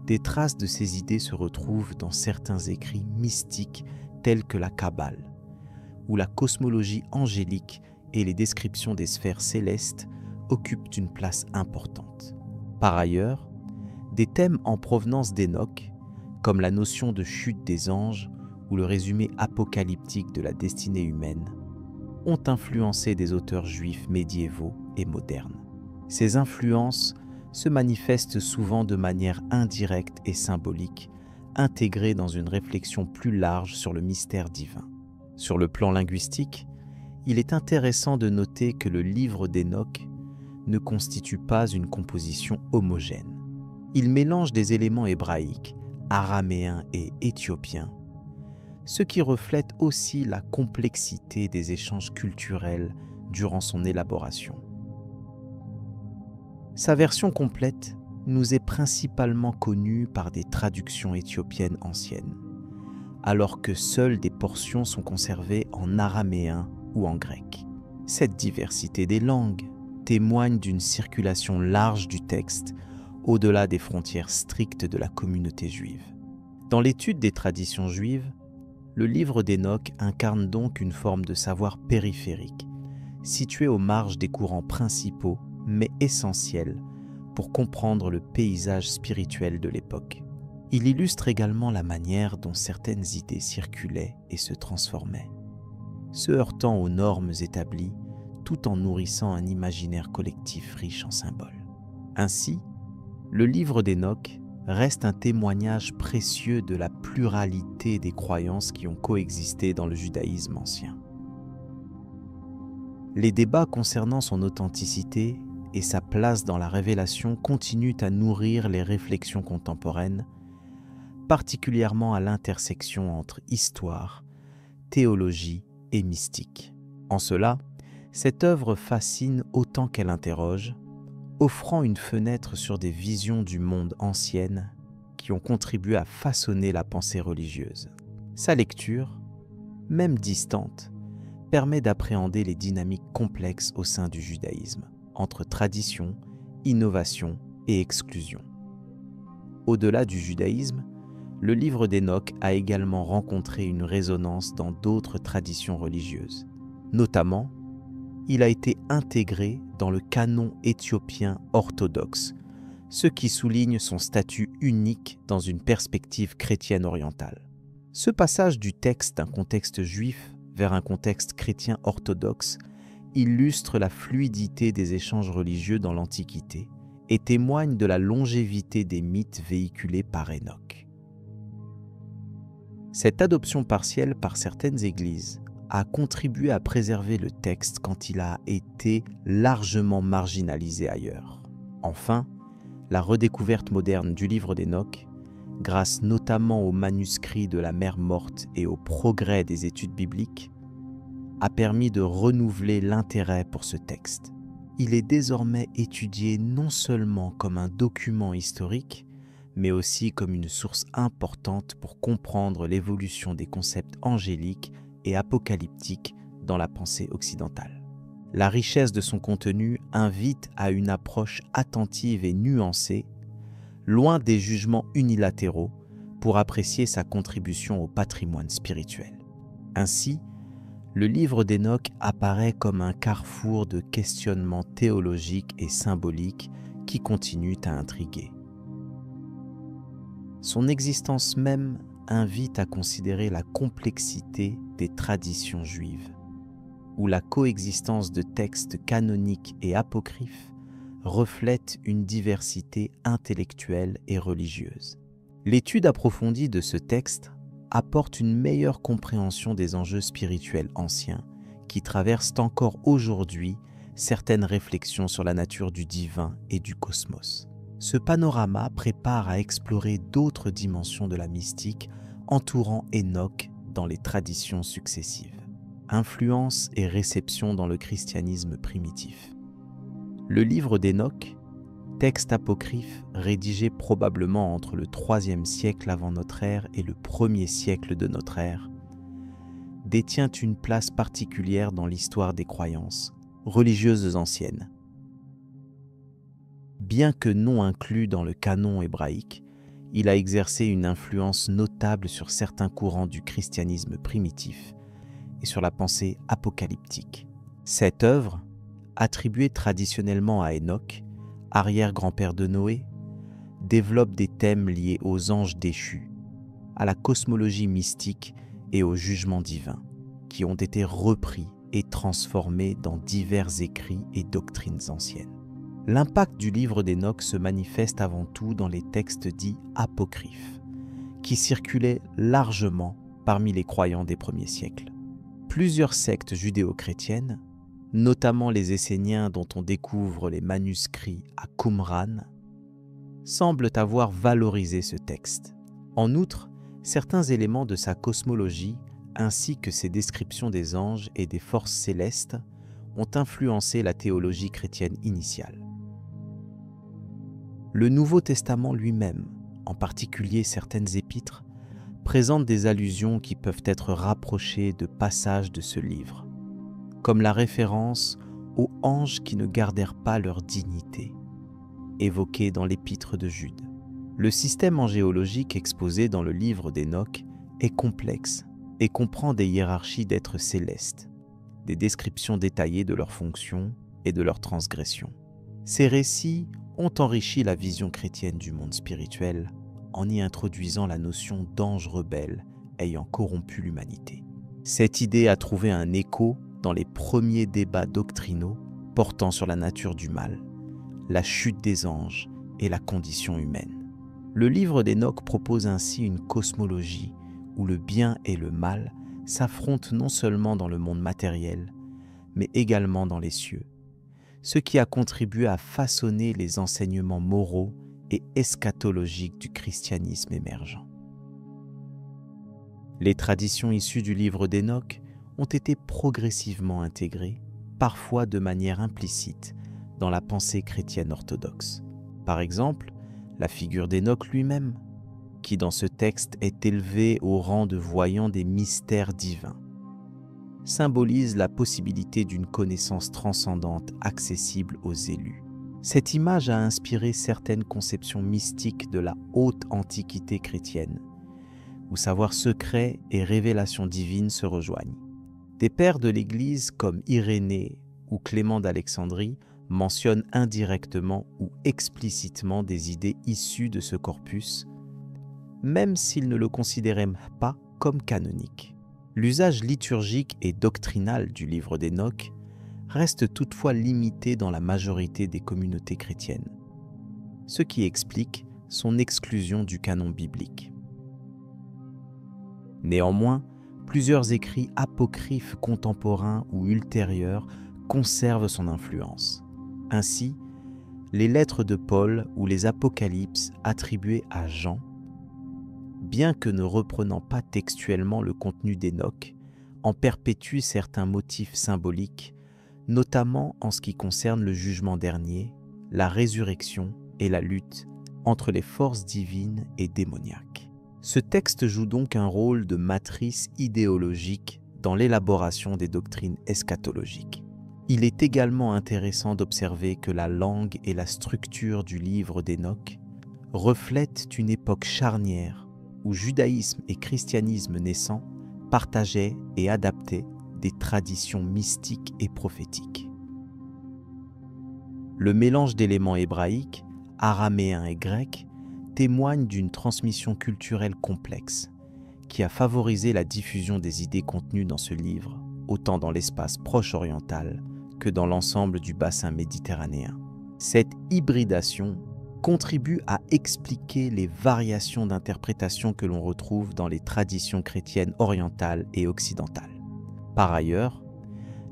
Des traces de ces idées se retrouvent dans certains écrits mystiques tels que la Kabbale, où la cosmologie angélique et les descriptions des sphères célestes occupent une place importante. Par ailleurs, des thèmes en provenance d'Hénoch, comme la notion de chute des anges ou le résumé apocalyptique de la destinée humaine, ont influencé des auteurs juifs médiévaux et modernes. Ces influences se manifestent souvent de manière indirecte et symbolique, intégrées dans une réflexion plus large sur le mystère divin. Sur le plan linguistique, il est intéressant de noter que le livre d'Hénoch ne constitue pas une composition homogène. Il mélange des éléments hébraïques, araméens et éthiopiens, ce qui reflète aussi la complexité des échanges culturels durant son élaboration. Sa version complète nous est principalement connue par des traductions éthiopiennes anciennes, alors que seules des portions sont conservées en araméen ou en grec. Cette diversité des langues témoigne d'une circulation large du texte au-delà des frontières strictes de la communauté juive. Dans l'étude des traditions juives, le livre d'Hénoch incarne donc une forme de savoir périphérique, situé aux marges des courants principaux, mais essentiels pour comprendre le paysage spirituel de l'époque. Il illustre également la manière dont certaines idées circulaient et se transformaient, se heurtant aux normes établies tout en nourrissant un imaginaire collectif riche en symboles. Ainsi, le livre d'Hénoch reste un témoignage précieux de la pluralité des croyances qui ont coexisté dans le judaïsme ancien. Les débats concernant son authenticité et sa place dans la révélation continuent à nourrir les réflexions contemporaines, particulièrement à l'intersection entre histoire, théologie et mystique. En cela, cette œuvre fascine autant qu'elle interroge, offrant une fenêtre sur des visions du monde anciennes qui ont contribué à façonner la pensée religieuse. Sa lecture, même distante, permet d'appréhender les dynamiques complexes au sein du judaïsme, entre tradition, innovation et exclusion. Au-delà du judaïsme, le livre d'Hénoch a également rencontré une résonance dans d'autres traditions religieuses. Notamment, il a été intégré dans le canon éthiopien orthodoxe, ce qui souligne son statut unique dans une perspective chrétienne orientale. Ce passage du texte d'un contexte juif vers un contexte chrétien orthodoxe illustre la fluidité des échanges religieux dans l'Antiquité et témoigne de la longévité des mythes véhiculés par Hénoch. Cette adoption partielle par certaines églises a contribué à préserver le texte quand il a été largement marginalisé ailleurs. Enfin, la redécouverte moderne du livre d'Hénoch, grâce notamment aux manuscrits de la Mer Morte et au progrès des études bibliques, a permis de renouveler l'intérêt pour ce texte. Il est désormais étudié non seulement comme un document historique, mais aussi comme une source importante pour comprendre l'évolution des concepts angéliques et apocalyptiques dans la pensée occidentale. La richesse de son contenu invite à une approche attentive et nuancée, loin des jugements unilatéraux, pour apprécier sa contribution au patrimoine spirituel. Ainsi, le livre d'Hénoch apparaît comme un carrefour de questionnements théologiques et symboliques qui continuent à intriguer. Son existence même invite à considérer la complexité des traditions juives, où la coexistence de textes canoniques et apocryphes reflète une diversité intellectuelle et religieuse. L'étude approfondie de ce texte apporte une meilleure compréhension des enjeux spirituels anciens qui traversent encore aujourd'hui certaines réflexions sur la nature du divin et du cosmos. Ce panorama prépare à explorer d'autres dimensions de la mystique entourant Hénoch dans les traditions successives. Influence et réception dans le christianisme primitif. Le livre d'Hénoch, texte apocryphe rédigé probablement entre le IIIe siècle avant notre ère et le 1er siècle de notre ère, détient une place particulière dans l'histoire des croyances religieuses anciennes. Bien que non inclus dans le canon hébraïque, il a exercé une influence notable sur certains courants du christianisme primitif et sur la pensée apocalyptique. Cette œuvre, attribuée traditionnellement à Hénoch, arrière-grand-père de Noé, développe des thèmes liés aux anges déchus, à la cosmologie mystique et au jugement divin, qui ont été repris et transformés dans divers écrits et doctrines anciennes. L'impact du livre d'Hénoch se manifeste avant tout dans les textes dits apocryphes, qui circulaient largement parmi les croyants des premiers siècles. Plusieurs sectes judéo-chrétiennes, notamment les Esséniens dont on découvre les manuscrits à Qumran, semblent avoir valorisé ce texte. En outre, certains éléments de sa cosmologie ainsi que ses descriptions des anges et des forces célestes ont influencé la théologie chrétienne initiale. Le Nouveau Testament lui-même, en particulier certaines épîtres, présente des allusions qui peuvent être rapprochées de passages de ce livre, comme la référence aux anges qui ne gardèrent pas leur dignité, évoquée dans l'épître de Jude. Le système angéologique exposé dans le livre d'Hénoch est complexe et comprend des hiérarchies d'êtres célestes, des descriptions détaillées de leurs fonctions et de leurs transgressions. Ces récits ont enrichi la vision chrétienne du monde spirituel en y introduisant la notion d'ange rebelle ayant corrompu l'humanité. Cette idée a trouvé un écho dans les premiers débats doctrinaux portant sur la nature du mal, la chute des anges et la condition humaine. Le livre d'Hénoch propose ainsi une cosmologie où le bien et le mal s'affrontent non seulement dans le monde matériel, mais également dans les cieux, ce qui a contribué à façonner les enseignements moraux et eschatologiques du christianisme émergent. Les traditions issues du livre d'Hénoch ont été progressivement intégrées, parfois de manière implicite, dans la pensée chrétienne orthodoxe. Par exemple, la figure d'Hénoch lui-même, qui dans ce texte est élevé au rang de voyant des mystères divins, symbolise la possibilité d'une connaissance transcendante accessible aux élus. Cette image a inspiré certaines conceptions mystiques de la haute antiquité chrétienne, où savoir secret et révélation divine se rejoignent. Des pères de l'Église comme Irénée ou Clément d'Alexandrie mentionnent indirectement ou explicitement des idées issues de ce corpus, même s'ils ne le considéraient pas comme canonique. L'usage liturgique et doctrinal du livre d'Hénoch reste toutefois limité dans la majorité des communautés chrétiennes, ce qui explique son exclusion du canon biblique. Néanmoins, plusieurs écrits apocryphes contemporains ou ultérieurs conservent son influence. Ainsi, les lettres de Paul ou les apocalypses attribuées à Jean, bien que ne reprenant pas textuellement le contenu d'Hénoch, en perpétuent certains motifs symboliques, notamment en ce qui concerne le jugement dernier, la résurrection et la lutte entre les forces divines et démoniaques. Ce texte joue donc un rôle de matrice idéologique dans l'élaboration des doctrines eschatologiques. Il est également intéressant d'observer que la langue et la structure du livre d'Hénoch reflètent une époque charnière où judaïsme et christianisme naissants partageaient et adaptaient des traditions mystiques et prophétiques. Le mélange d'éléments hébraïques, araméens et grecs témoigne d'une transmission culturelle complexe qui a favorisé la diffusion des idées contenues dans ce livre, autant dans l'espace proche oriental que dans l'ensemble du bassin méditerranéen. Cette hybridation contribue à expliquer les variations d'interprétation que l'on retrouve dans les traditions chrétiennes orientales et occidentales. Par ailleurs,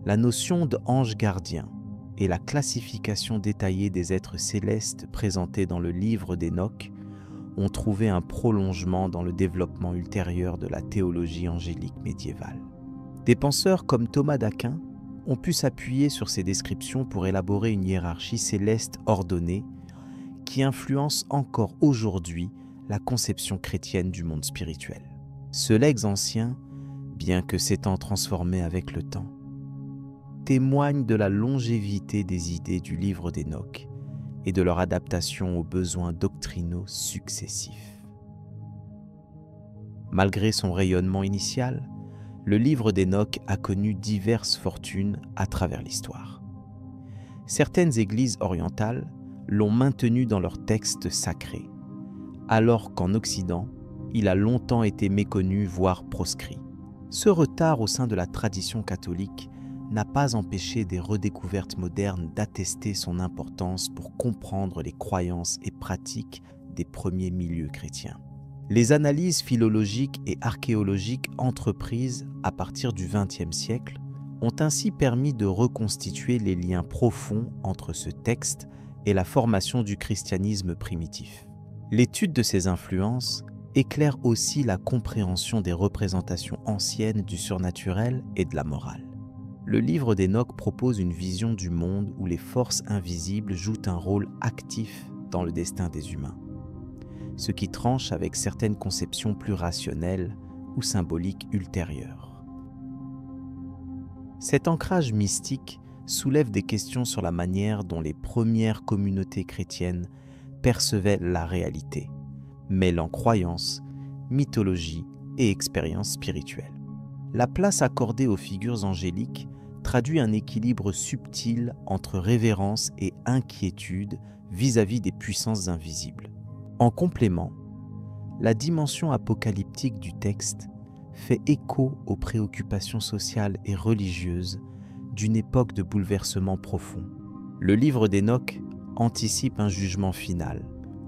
la notion d'ange gardien et la classification détaillée des êtres célestes présentée dans le livre d'Hénoch ont trouvé un prolongement dans le développement ultérieur de la théologie angélique médiévale. Des penseurs comme Thomas d'Aquin ont pu s'appuyer sur ces descriptions pour élaborer une hiérarchie céleste ordonnée qui influence encore aujourd'hui la conception chrétienne du monde spirituel. Ce legs ancien, bien que s'étant transformé avec le temps, témoigne de la longévité des idées du livre d'Hénoch et de leur adaptation aux besoins doctrinaux successifs. Malgré son rayonnement initial, le livre d'Hénoch a connu diverses fortunes à travers l'histoire. Certaines églises orientales l'ont maintenu dans leurs textes sacrés, alors qu'en Occident, il a longtemps été méconnu, voire proscrit. Ce retard au sein de la tradition catholique n'a pas empêché des redécouvertes modernes d'attester son importance pour comprendre les croyances et pratiques des premiers milieux chrétiens. Les analyses philologiques et archéologiques entreprises à partir du XXe siècle ont ainsi permis de reconstituer les liens profonds entre ce texte et la formation du christianisme primitif. L'étude de ces influences éclaire aussi la compréhension des représentations anciennes du surnaturel et de la morale. Le livre d'Hénoch propose une vision du monde où les forces invisibles jouent un rôle actif dans le destin des humains, ce qui tranche avec certaines conceptions plus rationnelles ou symboliques ultérieures. Cet ancrage mystique soulève des questions sur la manière dont les premières communautés chrétiennes percevaient la réalité, mêlant croyances, mythologie et expériences spirituelles. La place accordée aux figures angéliques traduit un équilibre subtil entre révérence et inquiétude vis-à-vis des puissances invisibles. En complément, la dimension apocalyptique du texte fait écho aux préoccupations sociales et religieuses d'une époque de bouleversement profond. Le livre d'Hénoch anticipe un jugement final,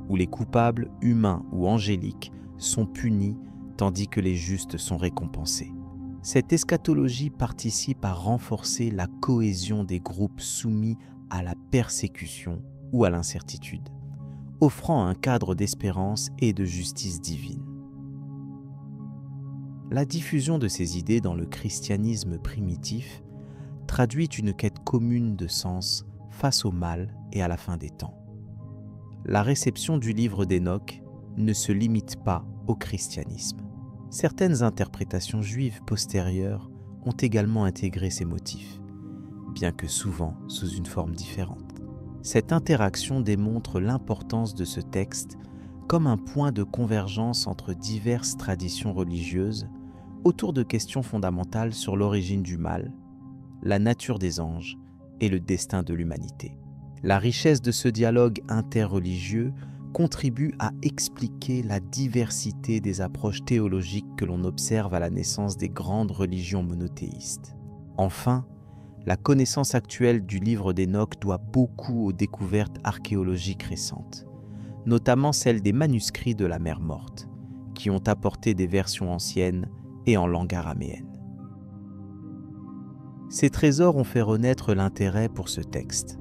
où les coupables, humains ou angéliques, sont punis tandis que les justes sont récompensés. Cette eschatologie participe à renforcer la cohésion des groupes soumis à la persécution ou à l'incertitude, offrant un cadre d'espérance et de justice divine. La diffusion de ces idées dans le christianisme primitif traduit une quête commune de sens face au mal et à la fin des temps. La réception du livre d'Hénoch ne se limite pas au christianisme. Certaines interprétations juives postérieures ont également intégré ces motifs, bien que souvent sous une forme différente. Cette interaction démontre l'importance de ce texte comme un point de convergence entre diverses traditions religieuses autour de questions fondamentales sur l'origine du mal, la nature des anges et le destin de l'humanité. La richesse de ce dialogue interreligieux contribue à expliquer la diversité des approches théologiques que l'on observe à la naissance des grandes religions monothéistes. Enfin, la connaissance actuelle du livre d'Hénoch doit beaucoup aux découvertes archéologiques récentes, notamment celles des manuscrits de la Mer Morte, qui ont apporté des versions anciennes et en langue araméenne. Ces trésors ont fait renaître l'intérêt pour ce texte,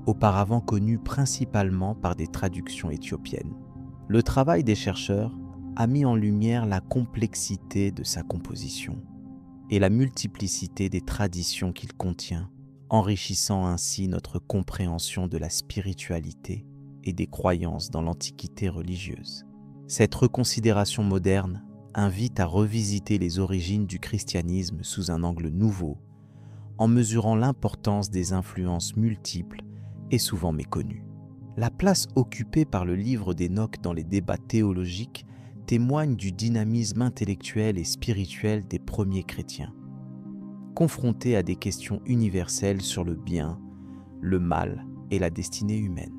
auparavant connu principalement par des traductions éthiopiennes. Le travail des chercheurs a mis en lumière la complexité de sa composition et la multiplicité des traditions qu'il contient, enrichissant ainsi notre compréhension de la spiritualité et des croyances dans l'antiquité religieuse. Cette reconsidération moderne invite à revisiter les origines du christianisme sous un angle nouveau, en mesurant l'importance des influences multiples et souvent méconnues. La place occupée par le livre d'Hénoch dans les débats théologiques témoigne du dynamisme intellectuel et spirituel des premiers chrétiens, confrontés à des questions universelles sur le bien, le mal et la destinée humaine.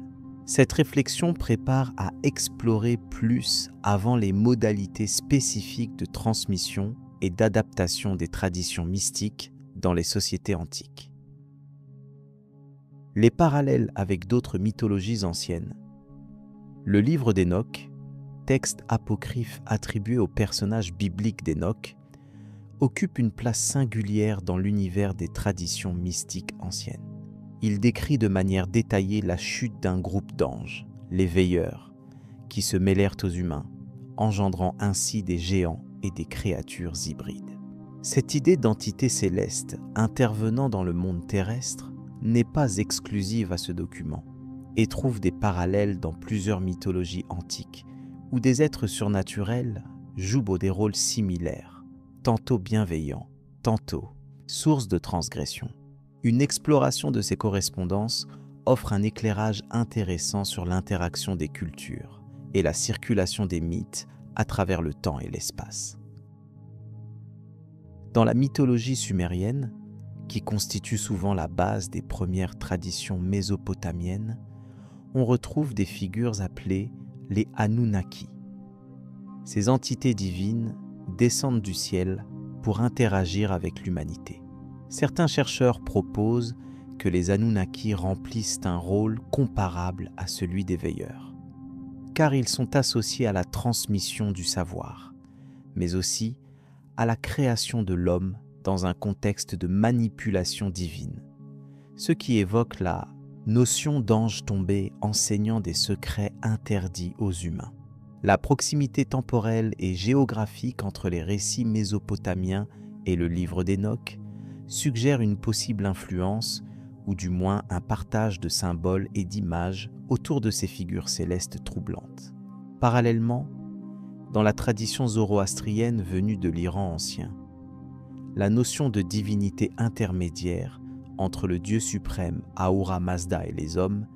Cette réflexion prépare à explorer plus avant les modalités spécifiques de transmission et d'adaptation des traditions mystiques dans les sociétés antiques. Les parallèles avec d'autres mythologies anciennes. Le livre d'Hénoch, texte apocryphe attribué au personnage biblique d'Hénoch, occupe une place singulière dans l'univers des traditions mystiques anciennes. Il décrit de manière détaillée la chute d'un groupe d'anges, les veilleurs, qui se mêlèrent aux humains, engendrant ainsi des géants et des créatures hybrides. Cette idée d'entité céleste intervenant dans le monde terrestre n'est pas exclusive à ce document et trouve des parallèles dans plusieurs mythologies antiques où des êtres surnaturels jouent des rôles similaires, tantôt bienveillants, tantôt source de transgression. Une exploration de ces correspondances offre un éclairage intéressant sur l'interaction des cultures et la circulation des mythes à travers le temps et l'espace. Dans la mythologie sumérienne, qui constitue souvent la base des premières traditions mésopotamiennes, on retrouve des figures appelées les Anunnaki. Ces entités divines descendent du ciel pour interagir avec l'humanité. Certains chercheurs proposent que les Anunnaki remplissent un rôle comparable à celui des veilleurs, car ils sont associés à la transmission du savoir, mais aussi à la création de l'homme dans un contexte de manipulation divine, ce qui évoque la notion d'ange tombé enseignant des secrets interdits aux humains. La proximité temporelle et géographique entre les récits mésopotamiens et le livre d'Enoch suggère une possible influence, ou du moins un partage de symboles et d'images autour de ces figures célestes troublantes. Parallèlement, dans la tradition zoroastrienne venue de l'Iran ancien, la notion de divinité intermédiaire entre le Dieu suprême Ahura Mazda et les hommes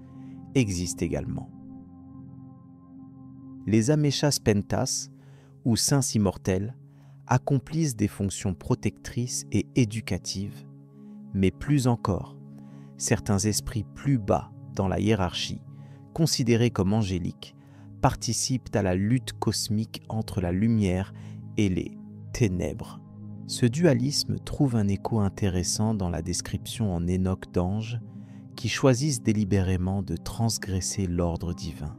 existe également. Les Ameshas Pentas, ou saints immortels, accomplissent des fonctions protectrices et éducatives, mais plus encore, certains esprits plus bas dans la hiérarchie, considérés comme angéliques, participent à la lutte cosmique entre la lumière et les ténèbres. Ce dualisme trouve un écho intéressant dans la description en Enoch d'anges qui choisissent délibérément de transgresser l'ordre divin,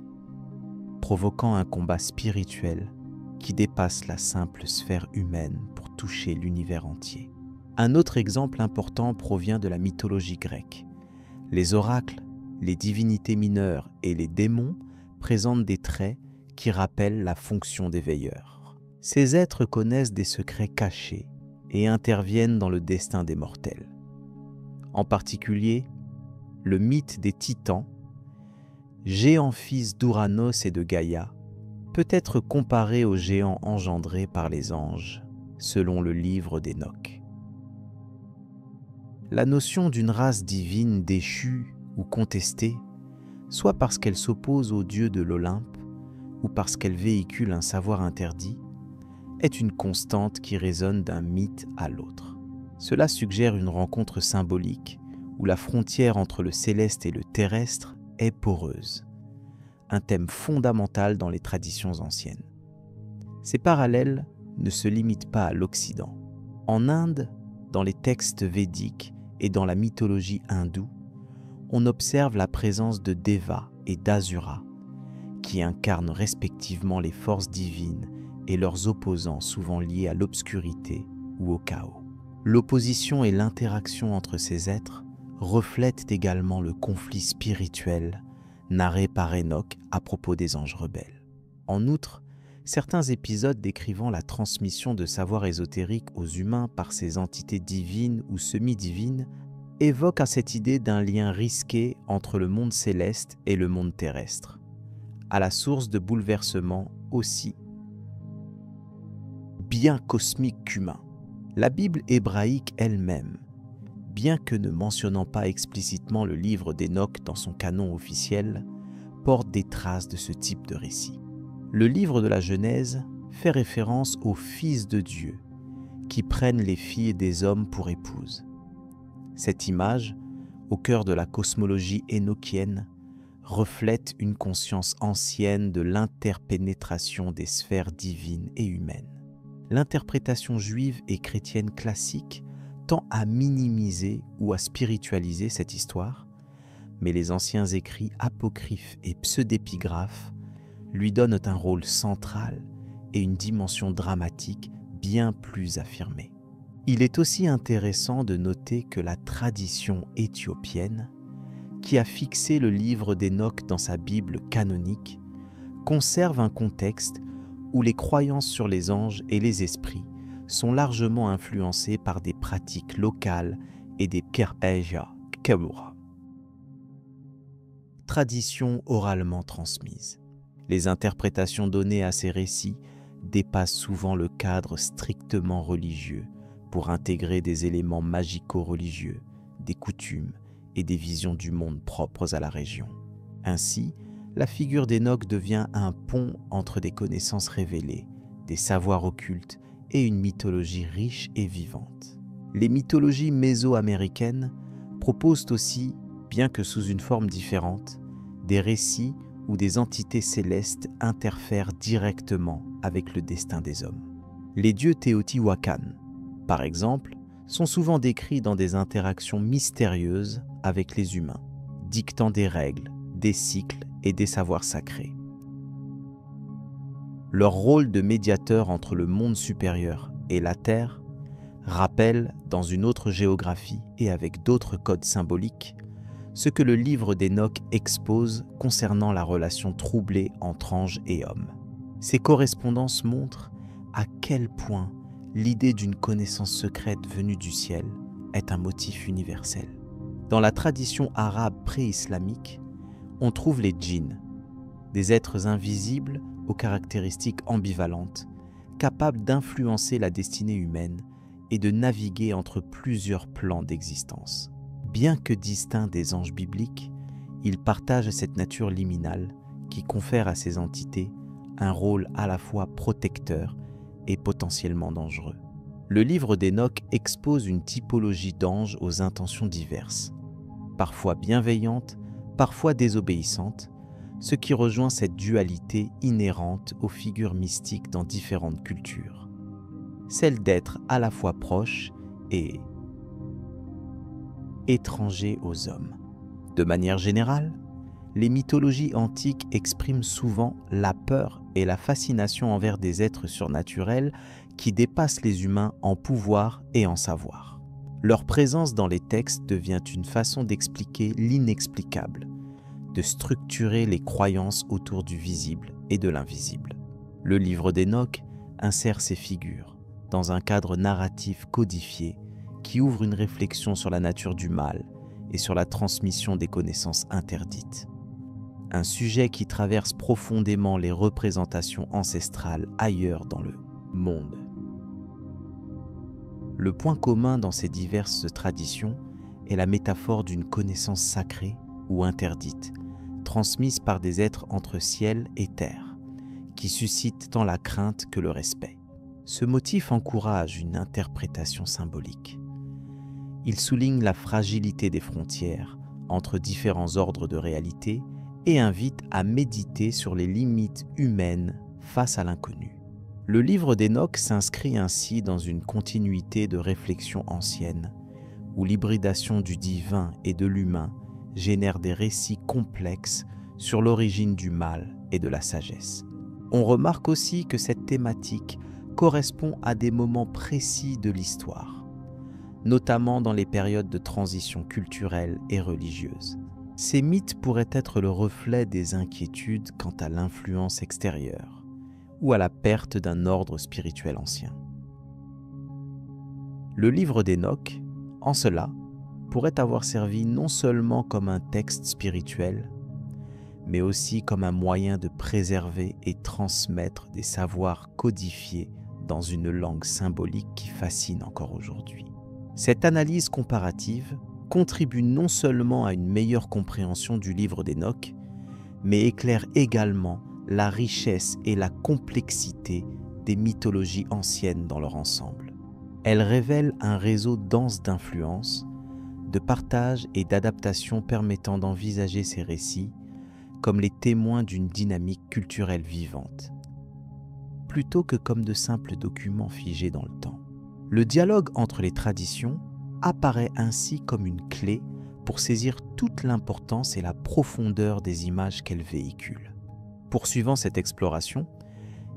provoquant un combat spirituel qui dépasse la simple sphère humaine pour toucher l'univers entier. Un autre exemple important provient de la mythologie grecque. Les oracles, les divinités mineures et les démons présentent des traits qui rappellent la fonction des veilleurs. Ces êtres connaissent des secrets cachés et interviennent dans le destin des mortels. En particulier, le mythe des Titans, géants fils d'Ouranos et de Gaïa, peut être comparé aux géants engendrés par les anges, selon le livre d'Enoch. La notion d'une race divine déchue ou contestée, soit parce qu'elle s'oppose aux dieux de l'Olympe ou parce qu'elle véhicule un savoir interdit, est une constante qui résonne d'un mythe à l'autre. Cela suggère une rencontre symbolique où la frontière entre le céleste et le terrestre est poreuse, un thème fondamental dans les traditions anciennes. Ces parallèles ne se limitent pas à l'Occident. En Inde, dans les textes védiques et dans la mythologie hindoue, on observe la présence de Deva et d'Asura, qui incarnent respectivement les forces divines et leurs opposants souvent liés à l'obscurité ou au chaos. L'opposition et l'interaction entre ces êtres reflètent également le conflit spirituel narré par Enoch à propos des anges rebelles. En outre, certains épisodes décrivant la transmission de savoirs ésotériques aux humains par ces entités divines ou semi-divines évoquent à cette idée d'un lien risqué entre le monde céleste et le monde terrestre, à la source de bouleversements aussi bien cosmiques qu'humains. La Bible hébraïque elle-même, bien que ne mentionnant pas explicitement le livre d'Enoch dans son canon officiel, porte des traces de ce type de récit. Le livre de la Genèse fait référence aux fils de Dieu qui prennent les filles des hommes pour épouses. Cette image, au cœur de la cosmologie énochienne, reflète une conscience ancienne de l'interpénétration des sphères divines et humaines. L'interprétation juive et chrétienne classique tend à minimiser ou à spiritualiser cette histoire, mais les anciens écrits apocryphes et pseudépigraphes lui donnent un rôle central et une dimension dramatique bien plus affirmée. Il est aussi intéressant de noter que la tradition éthiopienne, qui a fixé le livre d'Enoch dans sa Bible canonique, conserve un contexte où les croyances sur les anges et les esprits sont largement influencées par des pratiques locales et des Kerpeja Kebura. Tradition oralement transmise. Les interprétations données à ces récits dépassent souvent le cadre strictement religieux pour intégrer des éléments magico-religieux, des coutumes et des visions du monde propres à la région. Ainsi, la figure d'Enoch devient un pont entre des connaissances révélées, des savoirs occultes et une mythologie riche et vivante. Les mythologies mésoaméricaines proposent aussi, bien que sous une forme différente, des récits où des entités célestes interfèrent directement avec le destin des hommes. Les dieux Teotihuacan, par exemple, sont souvent décrits dans des interactions mystérieuses avec les humains, dictant des règles, des cycles et des savoirs sacrés. Leur rôle de médiateur entre le monde supérieur et la Terre rappelle, dans une autre géographie et avec d'autres codes symboliques, ce que le livre d'Enoch expose concernant la relation troublée entre anges et hommes. Ces correspondances montrent à quel point l'idée d'une connaissance secrète venue du ciel est un motif universel. Dans la tradition arabe pré-islamique, on trouve les djinns, des êtres invisibles aux caractéristiques ambivalentes, capables d'influencer la destinée humaine et de naviguer entre plusieurs plans d'existence. Bien que distincts des anges bibliques, ils partagent cette nature liminale qui confère à ces entités un rôle à la fois protecteur et potentiellement dangereux. Le livre d'Hénoch expose une typologie d'anges aux intentions diverses, parfois bienveillantes, parfois désobéissantes, ce qui rejoint cette dualité inhérente aux figures mystiques dans différentes cultures, celle d'être à la fois proche et étranger aux hommes. De manière générale, les mythologies antiques expriment souvent la peur et la fascination envers des êtres surnaturels qui dépassent les humains en pouvoir et en savoir. Leur présence dans les textes devient une façon d'expliquer l'inexplicable, de structurer les croyances autour du visible et de l'invisible. Le livre d'Hénoch insère ces figures dans un cadre narratif codifié qui ouvre une réflexion sur la nature du mal et sur la transmission des connaissances interdites. Un sujet qui traverse profondément les représentations ancestrales ailleurs dans le monde. Le point commun dans ces diverses traditions est la métaphore d'une connaissance sacrée ou interdite, transmise par des êtres entre ciel et terre, qui suscitent tant la crainte que le respect. Ce motif encourage une interprétation symbolique. Il souligne la fragilité des frontières entre différents ordres de réalité et invite à méditer sur les limites humaines face à l'inconnu. Le livre d'Hénoch s'inscrit ainsi dans une continuité de réflexion ancienne, où l'hybridation du divin et de l'humain génère des récits complexes sur l'origine du mal et de la sagesse. On remarque aussi que cette thématique correspond à des moments précis de l'histoire, notamment dans les périodes de transition culturelle et religieuse. Ces mythes pourraient être le reflet des inquiétudes quant à l'influence extérieure ou à la perte d'un ordre spirituel ancien. Le livre d'Hénoch, en cela, pourrait avoir servi non seulement comme un texte spirituel, mais aussi comme un moyen de préserver et transmettre des savoirs codifiés dans une langue symbolique qui fascine encore aujourd'hui. Cette analyse comparative contribue non seulement à une meilleure compréhension du livre d'Hénoch, mais éclaire également la richesse et la complexité des mythologies anciennes dans leur ensemble. Elle révèle un réseau dense d'influences, de partage et d'adaptation permettant d'envisager ces récits comme les témoins d'une dynamique culturelle vivante, plutôt que comme de simples documents figés dans le temps. Le dialogue entre les traditions apparaît ainsi comme une clé pour saisir toute l'importance et la profondeur des images qu'elles véhiculent. Poursuivant cette exploration,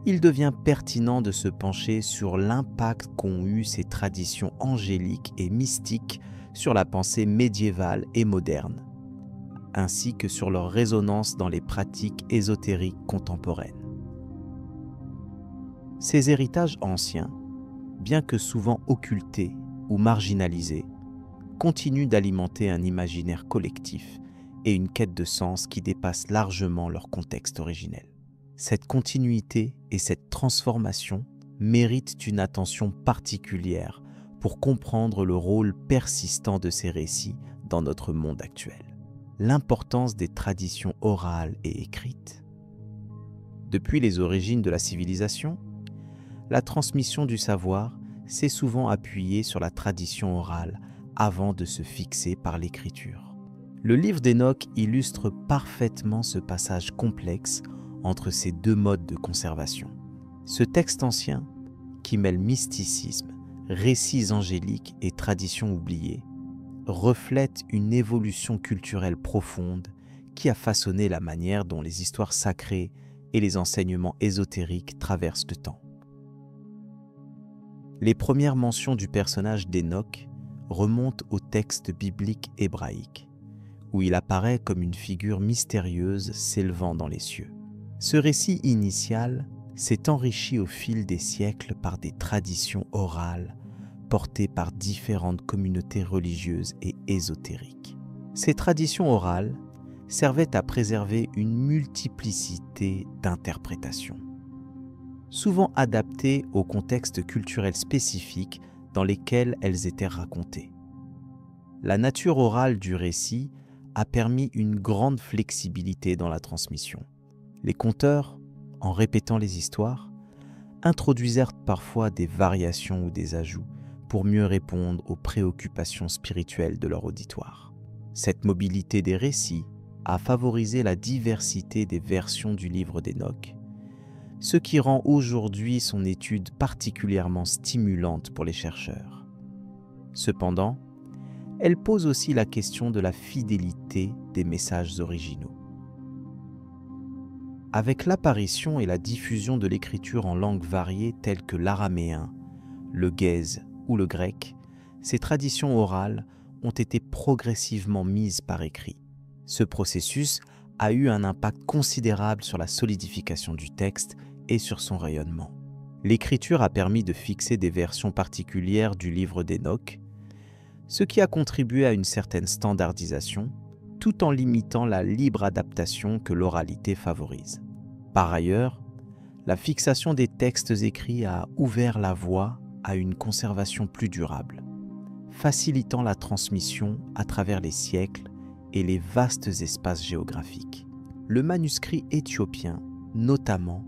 il devient pertinent de se pencher sur l'impact qu'ont eu ces traditions angéliques et mystiques sur la pensée médiévale et moderne, ainsi que sur leur résonance dans les pratiques ésotériques contemporaines. Ces héritages anciens, bien que souvent occultés ou marginalisés, continuent d'alimenter un imaginaire collectif et une quête de sens qui dépasse largement leur contexte originel. Cette continuité et cette transformation méritent une attention particulière pour comprendre le rôle persistant de ces récits dans notre monde actuel. L'importance des traditions orales et écrites. Depuis les origines de la civilisation, la transmission du savoir s'est souvent appuyée sur la tradition orale avant de se fixer par l'écriture. Le livre d'Hénoch illustre parfaitement ce passage complexe entre ces deux modes de conservation. Ce texte ancien, qui mêle mysticisme, récits angéliques et traditions oubliées, reflète une évolution culturelle profonde qui a façonné la manière dont les histoires sacrées et les enseignements ésotériques traversent le temps. Les premières mentions du personnage d'Hénoch remontent au texte biblique hébraïque, où il apparaît comme une figure mystérieuse s'élevant dans les cieux. Ce récit initial s'est enrichi au fil des siècles par des traditions orales portées par différentes communautés religieuses et ésotériques. Ces traditions orales servaient à préserver une multiplicité d'interprétations, souvent adaptées aux contextes culturels spécifiques dans lesquels elles étaient racontées. La nature orale du récit a permis une grande flexibilité dans la transmission. Les conteurs, en répétant les histoires, introduisèrent parfois des variations ou des ajouts pour mieux répondre aux préoccupations spirituelles de leur auditoire. Cette mobilité des récits a favorisé la diversité des versions du livre d'Hénoch, ce qui rend aujourd'hui son étude particulièrement stimulante pour les chercheurs. Cependant, elle pose aussi la question de la fidélité des messages originaux. Avec l'apparition et la diffusion de l'écriture en langues variées telles que l'araméen, le guèze ou le grec, ces traditions orales ont été progressivement mises par écrit. Ce processus a eu un impact considérable sur la solidification du texte et sur son rayonnement. L'écriture a permis de fixer des versions particulières du livre d'Hénoch, ce qui a contribué à une certaine standardisation, tout en limitant la libre adaptation que l'oralité favorise. Par ailleurs, la fixation des textes écrits a ouvert la voie à une conservation plus durable, facilitant la transmission à travers les siècles et les vastes espaces géographiques. Le manuscrit éthiopien, notamment,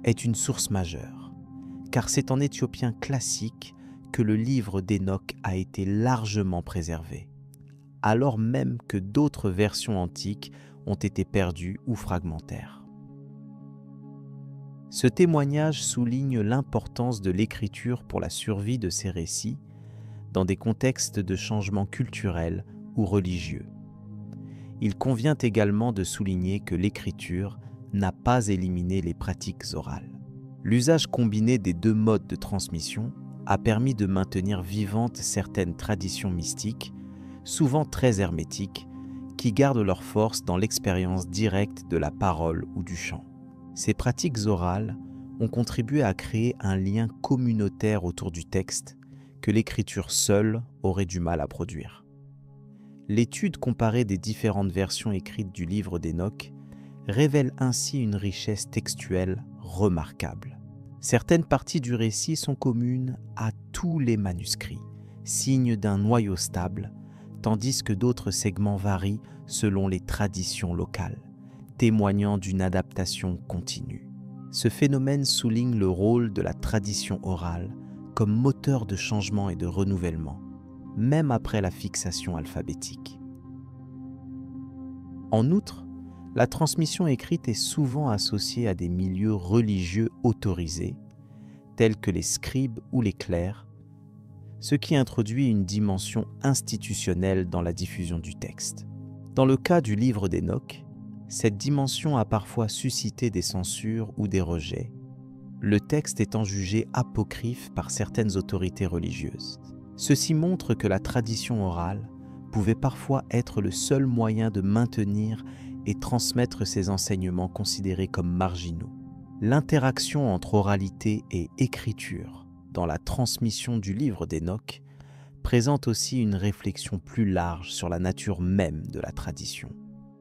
est une source majeure, car c'est en éthiopien classique que le livre d'Hénoch a été largement préservé, alors même que d'autres versions antiques ont été perdues ou fragmentaires. Ce témoignage souligne l'importance de l'écriture pour la survie de ces récits dans des contextes de changement culturel ou religieux. Il convient également de souligner que l'écriture n'a pas éliminé les pratiques orales. L'usage combiné des deux modes de transmission a permis de maintenir vivantes certaines traditions mystiques, souvent très hermétiques, qui gardent leur force dans l'expérience directe de la parole ou du chant. Ces pratiques orales ont contribué à créer un lien communautaire autour du texte que l'écriture seule aurait du mal à produire. L'étude comparée des différentes versions écrites du livre d'Hénoch révèle ainsi une richesse textuelle remarquable. Certaines parties du récit sont communes à tous les manuscrits, signe d'un noyau stable, tandis que d'autres segments varient selon les traditions locales, témoignant d'une adaptation continue. Ce phénomène souligne le rôle de la tradition orale comme moteur de changement et de renouvellement, même après la fixation alphabétique. En outre, la transmission écrite est souvent associée à des milieux religieux autorisés, tels que les scribes ou les clercs, ce qui introduit une dimension institutionnelle dans la diffusion du texte. Dans le cas du livre d'Hénoch, cette dimension a parfois suscité des censures ou des rejets, le texte étant jugé apocryphe par certaines autorités religieuses. Ceci montre que la tradition orale pouvait parfois être le seul moyen de maintenir et transmettre ces enseignements considérés comme marginaux. L'interaction entre oralité et écriture dans la transmission du livre d'Hénoch présente aussi une réflexion plus large sur la nature même de la tradition.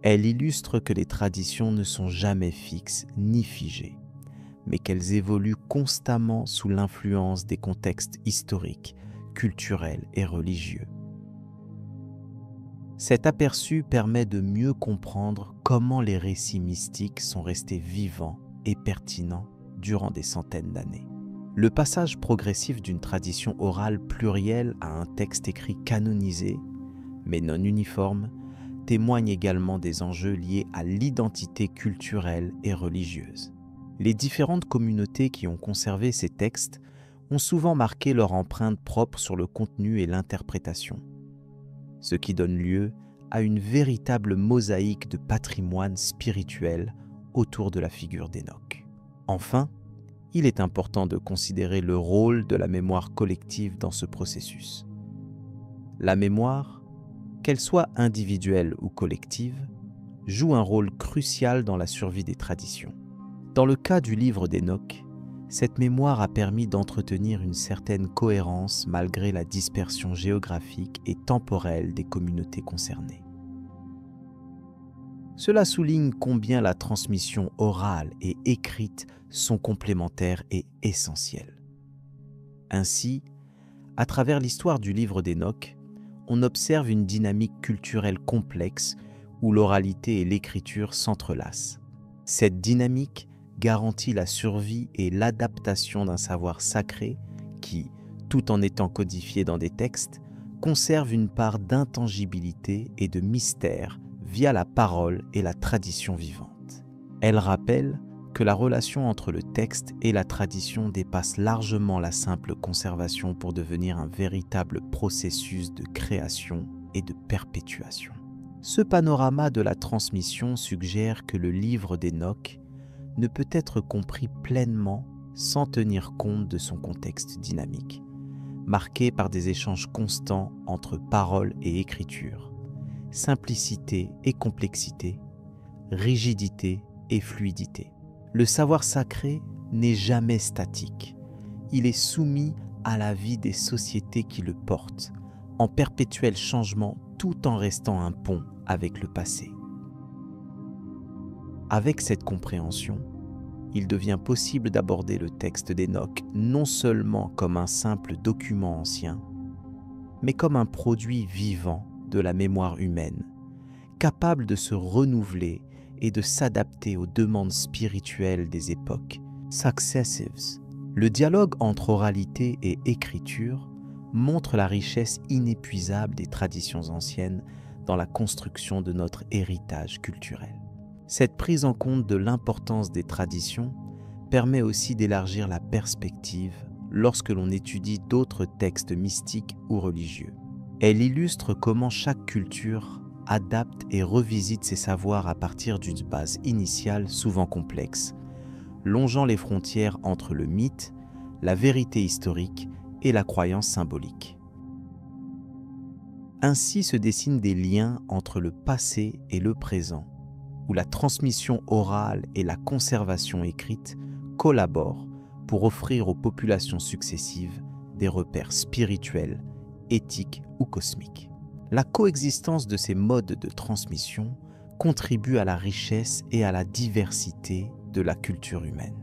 Elle illustre que les traditions ne sont jamais fixes ni figées, mais qu'elles évoluent constamment sous l'influence des contextes historiques, culturels et religieux. Cet aperçu permet de mieux comprendre comment les récits mystiques sont restés vivants et pertinents durant des centaines d'années. Le passage progressif d'une tradition orale plurielle à un texte écrit canonisé, mais non uniforme, témoigne également des enjeux liés à l'identité culturelle et religieuse. Les différentes communautés qui ont conservé ces textes ont souvent marqué leur empreinte propre sur le contenu et l'interprétation, ce qui donne lieu à une véritable mosaïque de patrimoine spirituel autour de la figure d'Hénoch. Enfin, il est important de considérer le rôle de la mémoire collective dans ce processus. La mémoire, qu'elle soit individuelle ou collective, joue un rôle crucial dans la survie des traditions. Dans le cas du livre d'Hénoch, Cette mémoire a permis d'entretenir une certaine cohérence malgré la dispersion géographique et temporelle des communautés concernées. Cela souligne combien la transmission orale et écrite sont complémentaires et essentielles. Ainsi, à travers l'histoire du livre d'Hénoch, on observe une dynamique culturelle complexe où l'oralité et l'écriture s'entrelacent. Cette dynamique garantit la survie et l'adaptation d'un savoir sacré qui, tout en étant codifié dans des textes, conserve une part d'intangibilité et de mystère via la parole et la tradition vivante. Elle rappelle que la relation entre le texte et la tradition dépasse largement la simple conservation pour devenir un véritable processus de création et de perpétuation. Ce panorama de la transmission suggère que le livre d'Hénoch ne peut être compris pleinement sans tenir compte de son contexte dynamique, marqué par des échanges constants entre parole et écriture, simplicité et complexité, rigidité et fluidité. Le savoir sacré n'est jamais statique. Il est soumis à la vie des sociétés qui le portent, en perpétuel changement tout en restant un pont avec le passé. Avec cette compréhension, il devient possible d'aborder le texte d'Hénoch non seulement comme un simple document ancien, mais comme un produit vivant de la mémoire humaine, capable de se renouveler et de s'adapter aux demandes spirituelles des époques, successives. Le dialogue entre oralité et écriture montre la richesse inépuisable des traditions anciennes dans la construction de notre héritage culturel. Cette prise en compte de l'importance des traditions permet aussi d'élargir la perspective lorsque l'on étudie d'autres textes mystiques ou religieux. Elle illustre comment chaque culture adapte et revisite ses savoirs à partir d'une base initiale souvent complexe, longeant les frontières entre le mythe, la vérité historique et la croyance symbolique. Ainsi se dessinent des liens entre le passé et le présent, où la transmission orale et la conservation écrite collaborent pour offrir aux populations successives des repères spirituels, éthiques ou cosmiques. La coexistence de ces modes de transmission contribue à la richesse et à la diversité de la culture humaine.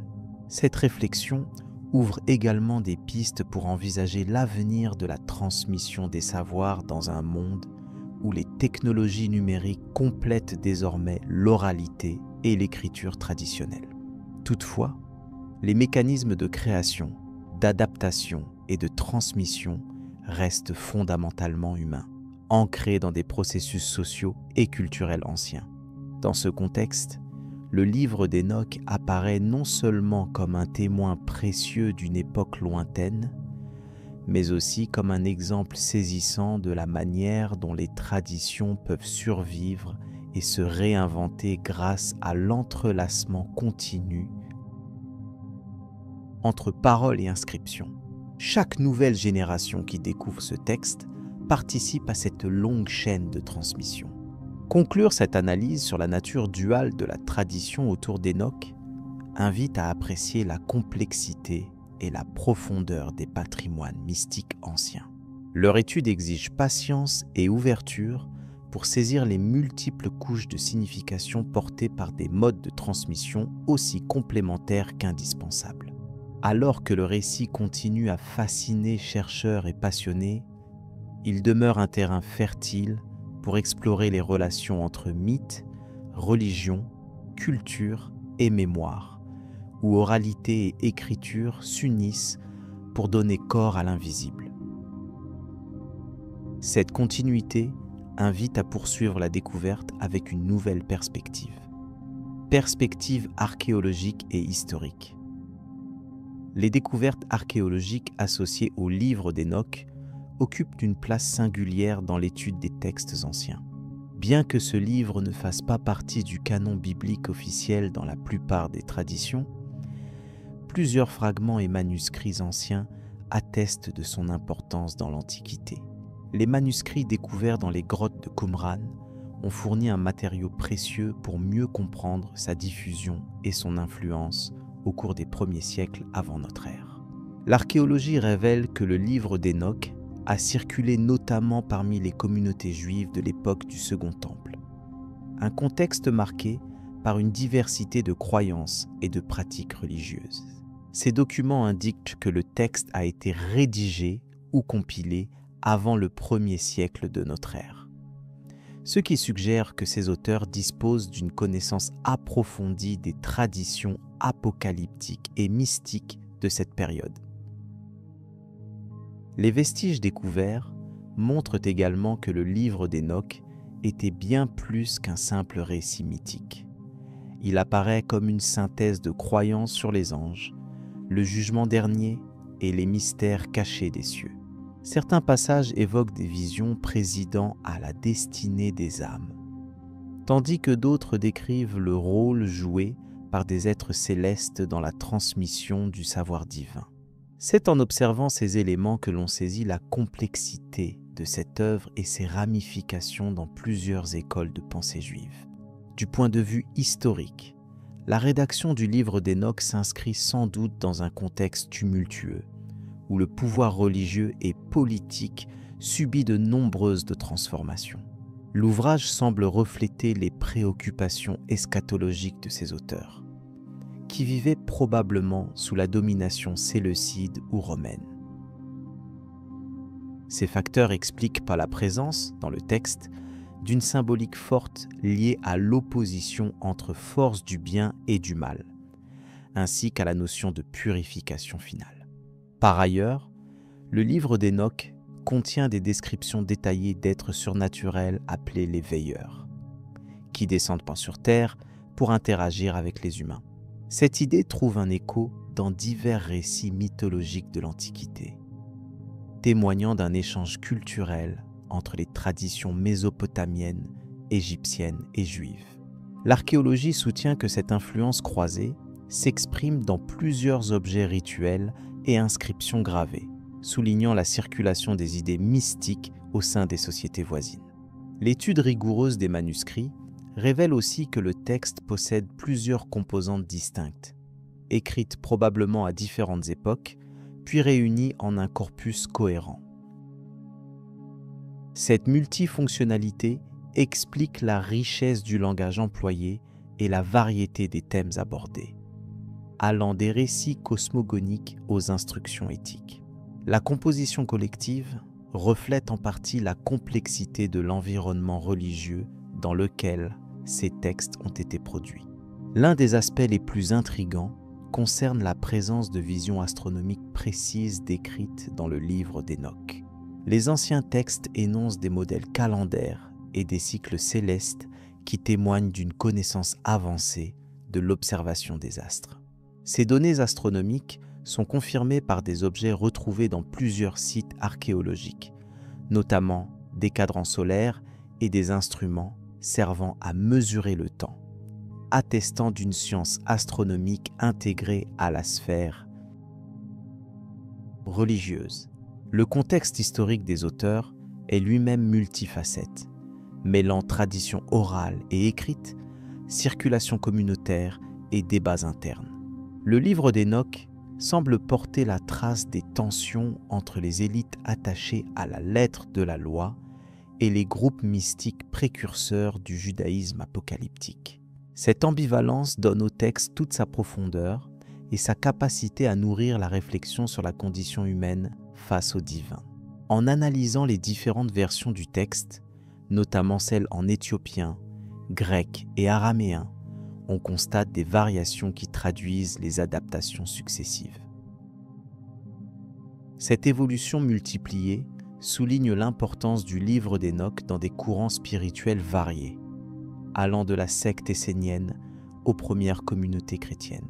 Cette réflexion ouvre également des pistes pour envisager l'avenir de la transmission des savoirs dans un monde où les technologies numériques complètent désormais l'oralité et l'écriture traditionnelle. Toutefois, les mécanismes de création, d'adaptation et de transmission restent fondamentalement humains, ancrés dans des processus sociaux et culturels anciens. Dans ce contexte, le livre d'Hénoch apparaît non seulement comme un témoin précieux d'une époque lointaine, mais aussi comme un exemple saisissant de la manière dont les traditions peuvent survivre et se réinventer grâce à l'entrelacement continu entre parole et inscription. Chaque nouvelle génération qui découvre ce texte participe à cette longue chaîne de transmission. Conclure cette analyse sur la nature duale de la tradition autour d'Hénoch invite à apprécier la complexité et la profondeur des patrimoines mystiques anciens. Leur étude exige patience et ouverture pour saisir les multiples couches de signification portées par des modes de transmission aussi complémentaires qu'indispensables. Alors que le récit continue à fasciner chercheurs et passionnés, il demeure un terrain fertile pour explorer les relations entre mythe, religion, culture et mémoire, où oralité et écriture s'unissent pour donner corps à l'invisible. Cette continuité invite à poursuivre la découverte avec une nouvelle perspective. Perspective archéologique et historique. Les découvertes archéologiques associées au livre d'Hénoch occupent une place singulière dans l'étude des textes anciens. Bien que ce livre ne fasse pas partie du canon biblique officiel dans la plupart des traditions, plusieurs fragments et manuscrits anciens attestent de son importance dans l'Antiquité. Les manuscrits découverts dans les grottes de Qumran ont fourni un matériau précieux pour mieux comprendre sa diffusion et son influence au cours des premiers siècles avant notre ère. L'archéologie révèle que le livre d'Hénoch a circulé notamment parmi les communautés juives de l'époque du Second Temple. Un contexte marqué par une diversité de croyances et de pratiques religieuses. Ces documents indiquent que le texte a été rédigé ou compilé avant le 1er siècle de notre ère, ce qui suggère que ces auteurs disposent d'une connaissance approfondie des traditions apocalyptiques et mystiques de cette période. Les vestiges découverts montrent également que le livre d'Hénoch était bien plus qu'un simple récit mythique. Il apparaît comme une synthèse de croyances sur les anges, le jugement dernier et les mystères cachés des cieux. Certains passages évoquent des visions présidant à la destinée des âmes, tandis que d'autres décrivent le rôle joué par des êtres célestes dans la transmission du savoir divin. C'est en observant ces éléments que l'on saisit la complexité de cette œuvre et ses ramifications dans plusieurs écoles de pensée juive. Du point de vue historique, la rédaction du livre d'Hénoch s'inscrit sans doute dans un contexte tumultueux, où le pouvoir religieux et politique subit de nombreuses transformations. L'ouvrage semble refléter les préoccupations eschatologiques de ses auteurs, qui vivaient probablement sous la domination séleucide ou romaine. Ces facteurs expliquent par la présence, dans le texte, d'une symbolique forte liée à l'opposition entre forces du bien et du mal, ainsi qu'à la notion de purification finale. Par ailleurs, le livre d'Hénoch contient des descriptions détaillées d'êtres surnaturels appelés les veilleurs, qui descendent sur Terre pour interagir avec les humains. Cette idée trouve un écho dans divers récits mythologiques de l'Antiquité, témoignant d'un échange culturel entre les traditions mésopotamiennes, égyptiennes et juives. L'archéologie soutient que cette influence croisée s'exprime dans plusieurs objets rituels et inscriptions gravées, soulignant la circulation des idées mystiques au sein des sociétés voisines. L'étude rigoureuse des manuscrits révèle aussi que le texte possède plusieurs composantes distinctes, écrites probablement à différentes époques, puis réunies en un corpus cohérent. Cette multifonctionnalité explique la richesse du langage employé et la variété des thèmes abordés, allant des récits cosmogoniques aux instructions éthiques. La composition collective reflète en partie la complexité de l'environnement religieux dans lequel ces textes ont été produits. L'un des aspects les plus intrigants concerne la présence de visions astronomiques précises décrites dans le livre d'Hénoch. Les anciens textes énoncent des modèles calendaires et des cycles célestes qui témoignent d'une connaissance avancée de l'observation des astres. Ces données astronomiques sont confirmées par des objets retrouvés dans plusieurs sites archéologiques, notamment des cadrans solaires et des instruments servant à mesurer le temps, attestant d'une science astronomique intégrée à la sphère religieuse. Le contexte historique des auteurs est lui-même multifacette, mêlant tradition orale et écrite, circulation communautaire et débats internes. Le livre d'Hénoch semble porter la trace des tensions entre les élites attachées à la lettre de la loi et les groupes mystiques précurseurs du judaïsme apocalyptique. Cette ambivalence donne au texte toute sa profondeur et sa capacité à nourrir la réflexion sur la condition humaine face au divin. En analysant les différentes versions du texte, notamment celles en éthiopien, grec et araméen, on constate des variations qui traduisent les adaptations successives. Cette évolution multipliée souligne l'importance du livre d'Hénoch dans des courants spirituels variés, allant de la secte essénienne aux premières communautés chrétiennes.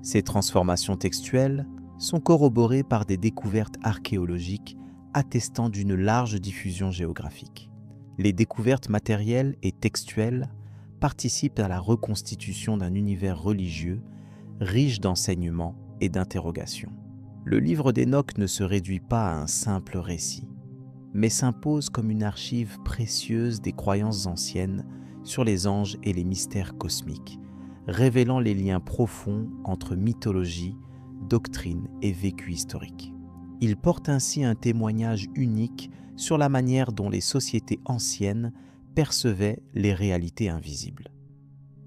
Ces transformations textuelles sont corroborées par des découvertes archéologiques attestant d'une large diffusion géographique. Les découvertes matérielles et textuelles participent à la reconstitution d'un univers religieux riche d'enseignements et d'interrogations. Le livre d'Hénoch ne se réduit pas à un simple récit, mais s'impose comme une archive précieuse des croyances anciennes sur les anges et les mystères cosmiques, révélant les liens profonds entre mythologie, doctrine et vécu historique. Il porte ainsi un témoignage unique sur la manière dont les sociétés anciennes percevaient les réalités invisibles.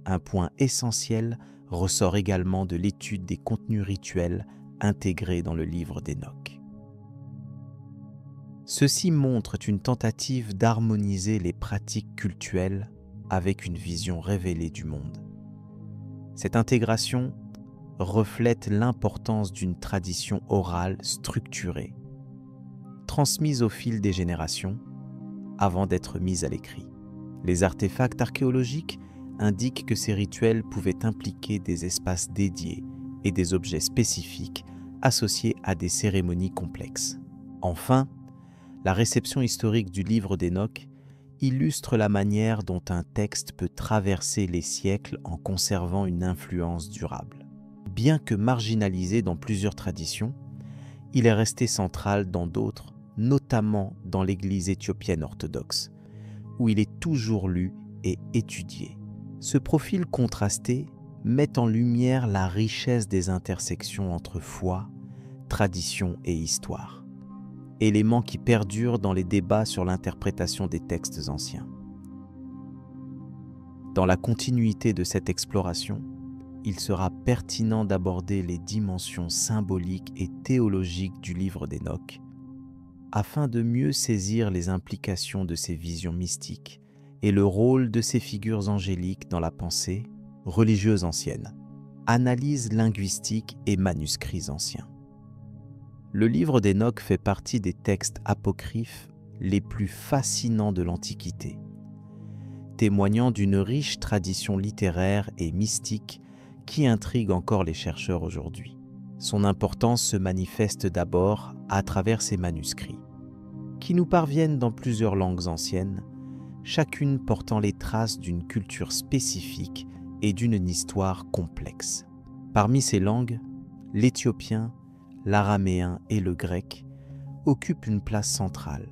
Un point essentiel ressort également de l'étude des contenus rituels intégrés dans le livre d'Hénoch. Ceux-ci montrent une tentative d'harmoniser les pratiques cultuelles avec une vision révélée du monde. Cette intégration reflète l'importance d'une tradition orale structurée, transmise au fil des générations avant d'être mise à l'écrit. Les artefacts archéologiques indiquent que ces rituels pouvaient impliquer des espaces dédiés et des objets spécifiques associés à des cérémonies complexes. Enfin, la réception historique du livre d'Hénoch illustre la manière dont un texte peut traverser les siècles en conservant une influence durable. Bien que marginalisé dans plusieurs traditions, il est resté central dans d'autres, notamment dans l'Église éthiopienne orthodoxe, où il est toujours lu et étudié. Ce profil contrasté met en lumière la richesse des intersections entre foi, tradition et histoire, éléments qui perdurent dans les débats sur l'interprétation des textes anciens. Dans la continuité de cette exploration, il sera pertinent d'aborder les dimensions symboliques et théologiques du livre d'Hénoch, afin de mieux saisir les implications de ces visions mystiques et le rôle de ces figures angéliques dans la pensée religieuse ancienne, analyse linguistique et manuscrits anciens. Le livre d'Hénoch fait partie des textes apocryphes les plus fascinants de l'Antiquité, témoignant d'une riche tradition littéraire et mystique qui intrigue encore les chercheurs aujourd'hui. Son importance se manifeste d'abord à travers ses manuscrits, qui nous parviennent dans plusieurs langues anciennes, chacune portant les traces d'une culture spécifique et d'une histoire complexe. Parmi ces langues, l'éthiopien, l'araméen et le grec occupent une place centrale,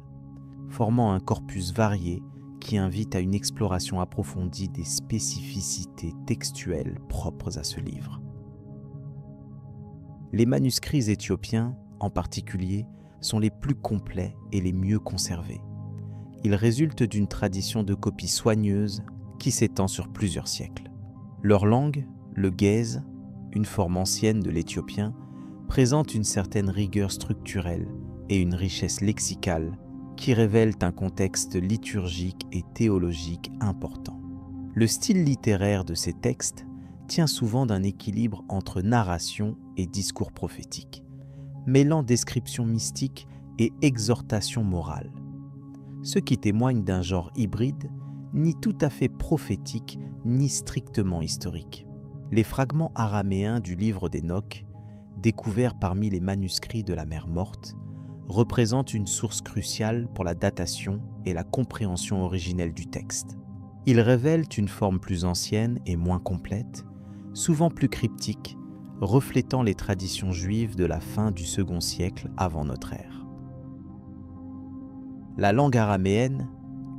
formant un corpus varié qui invite à une exploration approfondie des spécificités textuelles propres à ce livre. Les manuscrits éthiopiens, en particulier, sont les plus complets et les mieux conservés. Ils résultent d'une tradition de copie soigneuse qui s'étend sur plusieurs siècles. Leur langue, le ge'ez, une forme ancienne de l'éthiopien, présente une certaine rigueur structurelle et une richesse lexicale qui révèlent un contexte liturgique et théologique important. Le style littéraire de ces textes tient souvent d'un équilibre entre narration et discours prophétique, mêlant description mystique et exhortation morale, ce qui témoigne d'un genre hybride, ni tout à fait prophétique, ni strictement historique. Les fragments araméens du livre d'Hénoch, découverts parmi les manuscrits de la Mer Morte, représentent une source cruciale pour la datation et la compréhension originelle du texte. Ils révèlent une forme plus ancienne et moins complète, souvent plus cryptique, reflétant les traditions juives de la fin du second siècle avant notre ère. La langue araméenne,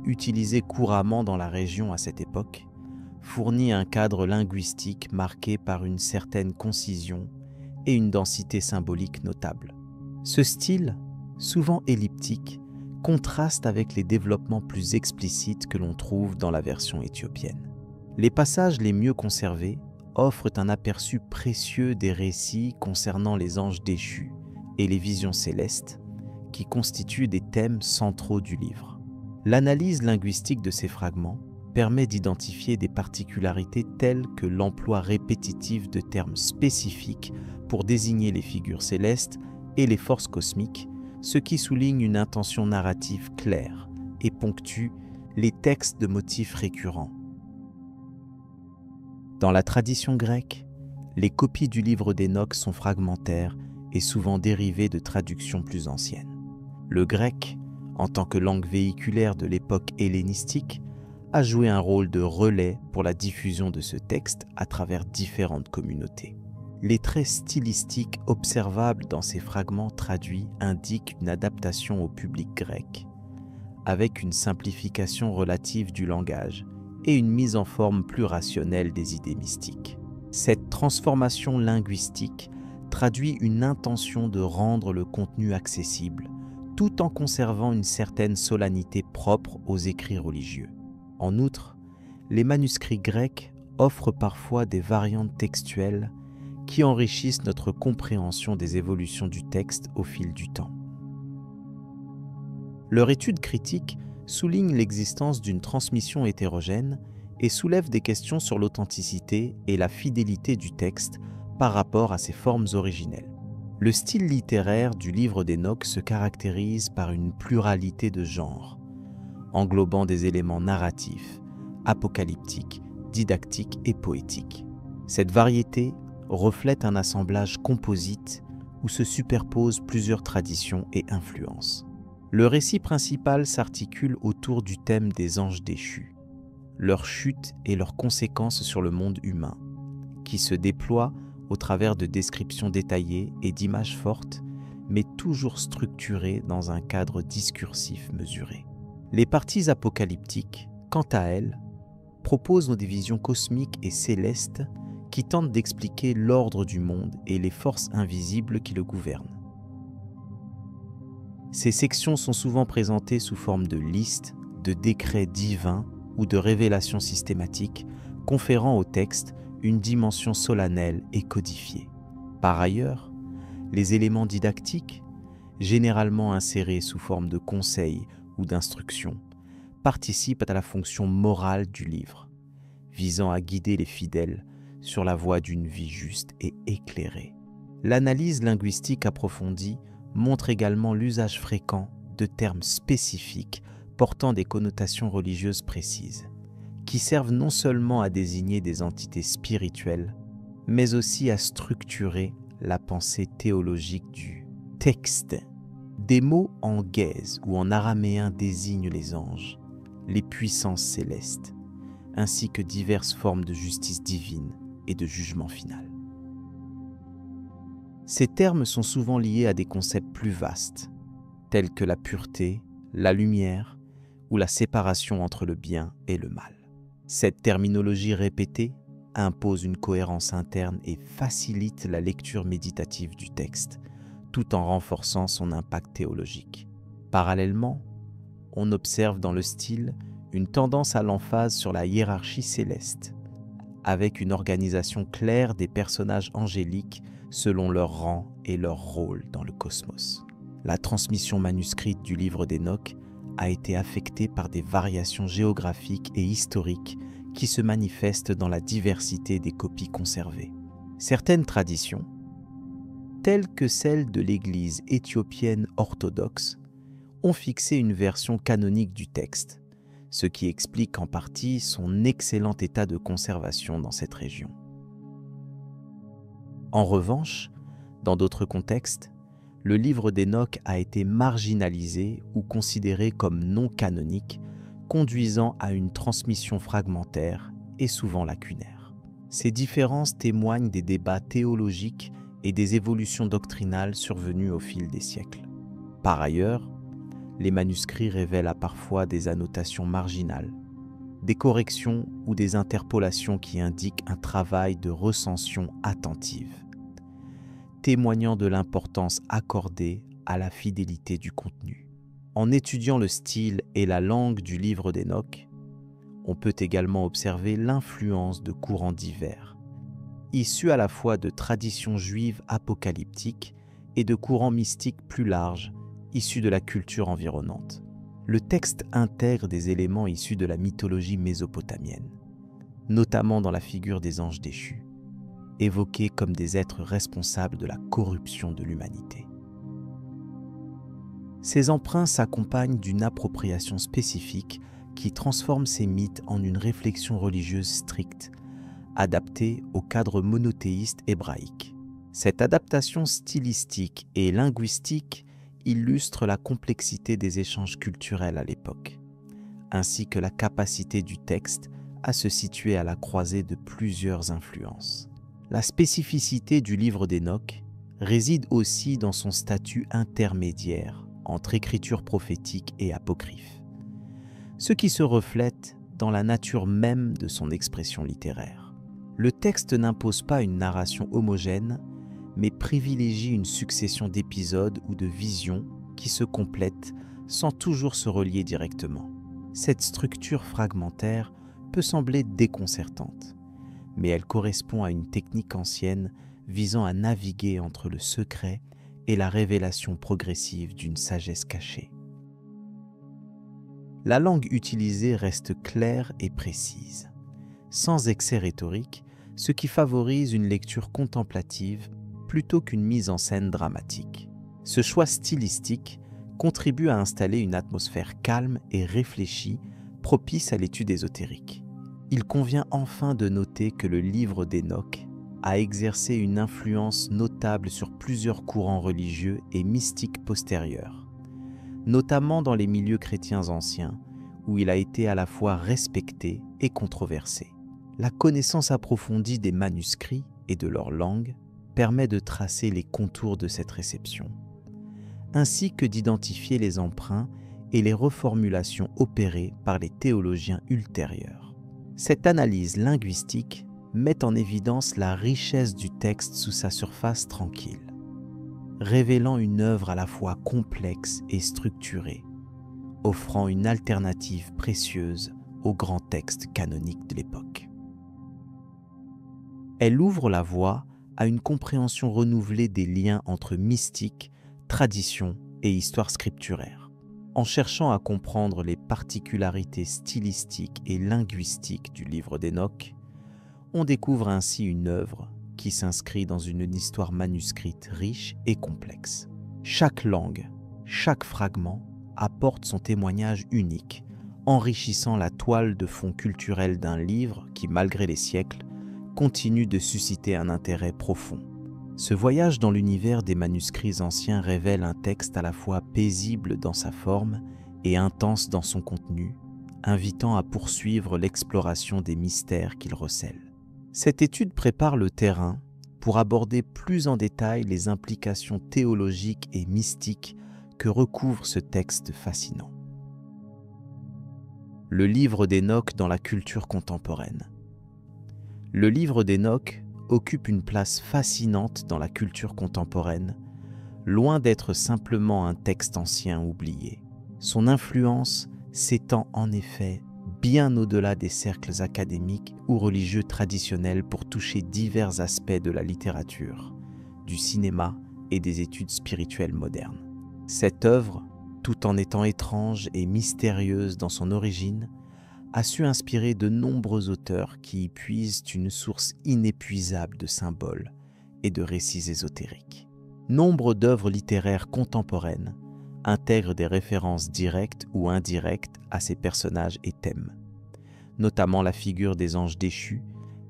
utilisée couramment dans la région à cette époque, fournit un cadre linguistique marqué par une certaine concision et une densité symbolique notable. Ce style, souvent elliptique, contraste avec les développements plus explicites que l'on trouve dans la version éthiopienne. Les passages les mieux conservés offrent un aperçu précieux des récits concernant les anges déchus et les visions célestes, qui constituent des thèmes centraux du livre. L'analyse linguistique de ces fragments permet d'identifier des particularités telles que l'emploi répétitif de termes spécifiques pour désigner les figures célestes et les forces cosmiques, ce qui souligne une intention narrative claire et ponctue les textes de motifs récurrents. Dans la tradition grecque, les copies du livre d'Hénoch sont fragmentaires et souvent dérivées de traductions plus anciennes. Le grec, en tant que langue véhiculaire de l'époque hellénistique, a joué un rôle de relais pour la diffusion de ce texte à travers différentes communautés. Les traits stylistiques observables dans ces fragments traduits indiquent une adaptation au public grec, avec une simplification relative du langage et une mise en forme plus rationnelle des idées mystiques. Cette transformation linguistique traduit une intention de rendre le contenu accessible, tout en conservant une certaine solennité propre aux écrits religieux. En outre, les manuscrits grecs offrent parfois des variantes textuelles qui enrichissent notre compréhension des évolutions du texte au fil du temps. Leur étude critique souligne l'existence d'une transmission hétérogène et soulève des questions sur l'authenticité et la fidélité du texte par rapport à ses formes originelles. Le style littéraire du livre d'Hénoch se caractérise par une pluralité de genres, englobant des éléments narratifs, apocalyptiques, didactiques et poétiques. Cette variété reflète un assemblage composite où se superposent plusieurs traditions et influences. Le récit principal s'articule autour du thème des anges déchus, leur chute et leurs conséquences sur le monde humain, qui se déploie au travers de descriptions détaillées et d'images fortes, mais toujours structurées dans un cadre discursif mesuré. Les parties apocalyptiques, quant à elles, proposent des visions cosmiques et célestes qui tentent d'expliquer l'ordre du monde et les forces invisibles qui le gouvernent. Ces sections sont souvent présentées sous forme de listes, de décrets divins ou de révélations systématiques, conférant au texte une dimension solennelle et codifiée. Par ailleurs, les éléments didactiques, généralement insérés sous forme de conseils ou d'instructions, participent à la fonction morale du livre, visant à guider les fidèles sur la voie d'une vie juste et éclairée. L'analyse linguistique approfondie montre également l'usage fréquent de termes spécifiques portant des connotations religieuses précises, qui servent non seulement à désigner des entités spirituelles, mais aussi à structurer la pensée théologique du texte. Des mots en gaze ou en araméen désignent les anges, les puissances célestes, ainsi que diverses formes de justice divine et de jugement final. Ces termes sont souvent liés à des concepts plus vastes, tels que la pureté, la lumière ou la séparation entre le bien et le mal. Cette terminologie répétée impose une cohérence interne et facilite la lecture méditative du texte, tout en renforçant son impact théologique. Parallèlement, on observe dans le style une tendance à l'emphase sur la hiérarchie céleste, avec une organisation claire des personnages angéliques selon leur rang et leur rôle dans le cosmos. La transmission manuscrite du livre d'Hénoch a été affectée par des variations géographiques et historiques qui se manifestent dans la diversité des copies conservées. Certaines traditions, telles que celle de l'Église éthiopienne orthodoxe, ont fixé une version canonique du texte, ce qui explique en partie son excellent état de conservation dans cette région. En revanche, dans d'autres contextes, le livre d'Hénoch a été marginalisé ou considéré comme non canonique, conduisant à une transmission fragmentaire et souvent lacunaire. Ces différences témoignent des débats théologiques et des évolutions doctrinales survenues au fil des siècles. Par ailleurs, les manuscrits révèlent parfois des annotations marginales, des corrections ou des interpolations qui indiquent un travail de recension attentive, témoignant de l'importance accordée à la fidélité du contenu. En étudiant le style et la langue du livre d'Hénoch, on peut également observer l'influence de courants divers, issus à la fois de traditions juives apocalyptiques et de courants mystiques plus larges, issus de la culture environnante. Le texte intègre des éléments issus de la mythologie mésopotamienne, notamment dans la figure des anges déchus, évoqués comme des êtres responsables de la corruption de l'humanité. Ces emprunts s'accompagnent d'une appropriation spécifique qui transforme ces mythes en une réflexion religieuse stricte, adaptée au cadre monothéiste hébraïque. Cette adaptation stylistique et linguistique illustre la complexité des échanges culturels à l'époque, ainsi que la capacité du texte à se situer à la croisée de plusieurs influences. La spécificité du livre d'Hénoch réside aussi dans son statut intermédiaire entre écriture prophétique et apocryphe, ce qui se reflète dans la nature même de son expression littéraire. Le texte n'impose pas une narration homogène, mais privilégie une succession d'épisodes ou de visions qui se complètent sans toujours se relier directement. Cette structure fragmentaire peut sembler déconcertante, mais elle correspond à une technique ancienne visant à naviguer entre le secret et la révélation progressive d'une sagesse cachée. La langue utilisée reste claire et précise, sans excès rhétorique, ce qui favorise une lecture contemplative plutôt qu'une mise en scène dramatique. Ce choix stylistique contribue à installer une atmosphère calme et réfléchie, propice à l'étude ésotérique. Il convient enfin de noter que le livre d'Hénoch a exercé une influence notable sur plusieurs courants religieux et mystiques postérieurs, notamment dans les milieux chrétiens anciens, où il a été à la fois respecté et controversé. La connaissance approfondie des manuscrits et de leur langue permet de tracer les contours de cette réception, ainsi que d'identifier les emprunts et les reformulations opérées par les théologiens ultérieurs. Cette analyse linguistique met en évidence la richesse du texte sous sa surface tranquille, révélant une œuvre à la fois complexe et structurée, offrant une alternative précieuse aux grands textes canoniques de l'époque. Elle ouvre la voie à une compréhension renouvelée des liens entre mystique, tradition et histoire scripturaire. En cherchant à comprendre les particularités stylistiques et linguistiques du livre d'Hénoch, on découvre ainsi une œuvre qui s'inscrit dans une histoire manuscrite riche et complexe. Chaque langue, chaque fragment apporte son témoignage unique, enrichissant la toile de fond culturelle d'un livre qui, malgré les siècles, continue de susciter un intérêt profond. Ce voyage dans l'univers des manuscrits anciens révèle un texte à la fois paisible dans sa forme et intense dans son contenu, invitant à poursuivre l'exploration des mystères qu'il recèle. Cette étude prépare le terrain pour aborder plus en détail les implications théologiques et mystiques que recouvre ce texte fascinant. Le livre d'Hénoch dans la culture contemporaine. Le livre d'Hénoch occupe une place fascinante dans la culture contemporaine, loin d'être simplement un texte ancien oublié. Son influence s'étend en effet bien au-delà des cercles académiques ou religieux traditionnels pour toucher divers aspects de la littérature, du cinéma et des études spirituelles modernes. Cette œuvre, tout en étant étrange et mystérieuse dans son origine, a su inspirer de nombreux auteurs qui y puisent une source inépuisable de symboles et de récits ésotériques. Nombre d'œuvres littéraires contemporaines intègrent des références directes ou indirectes à ces personnages et thèmes, notamment la figure des anges déchus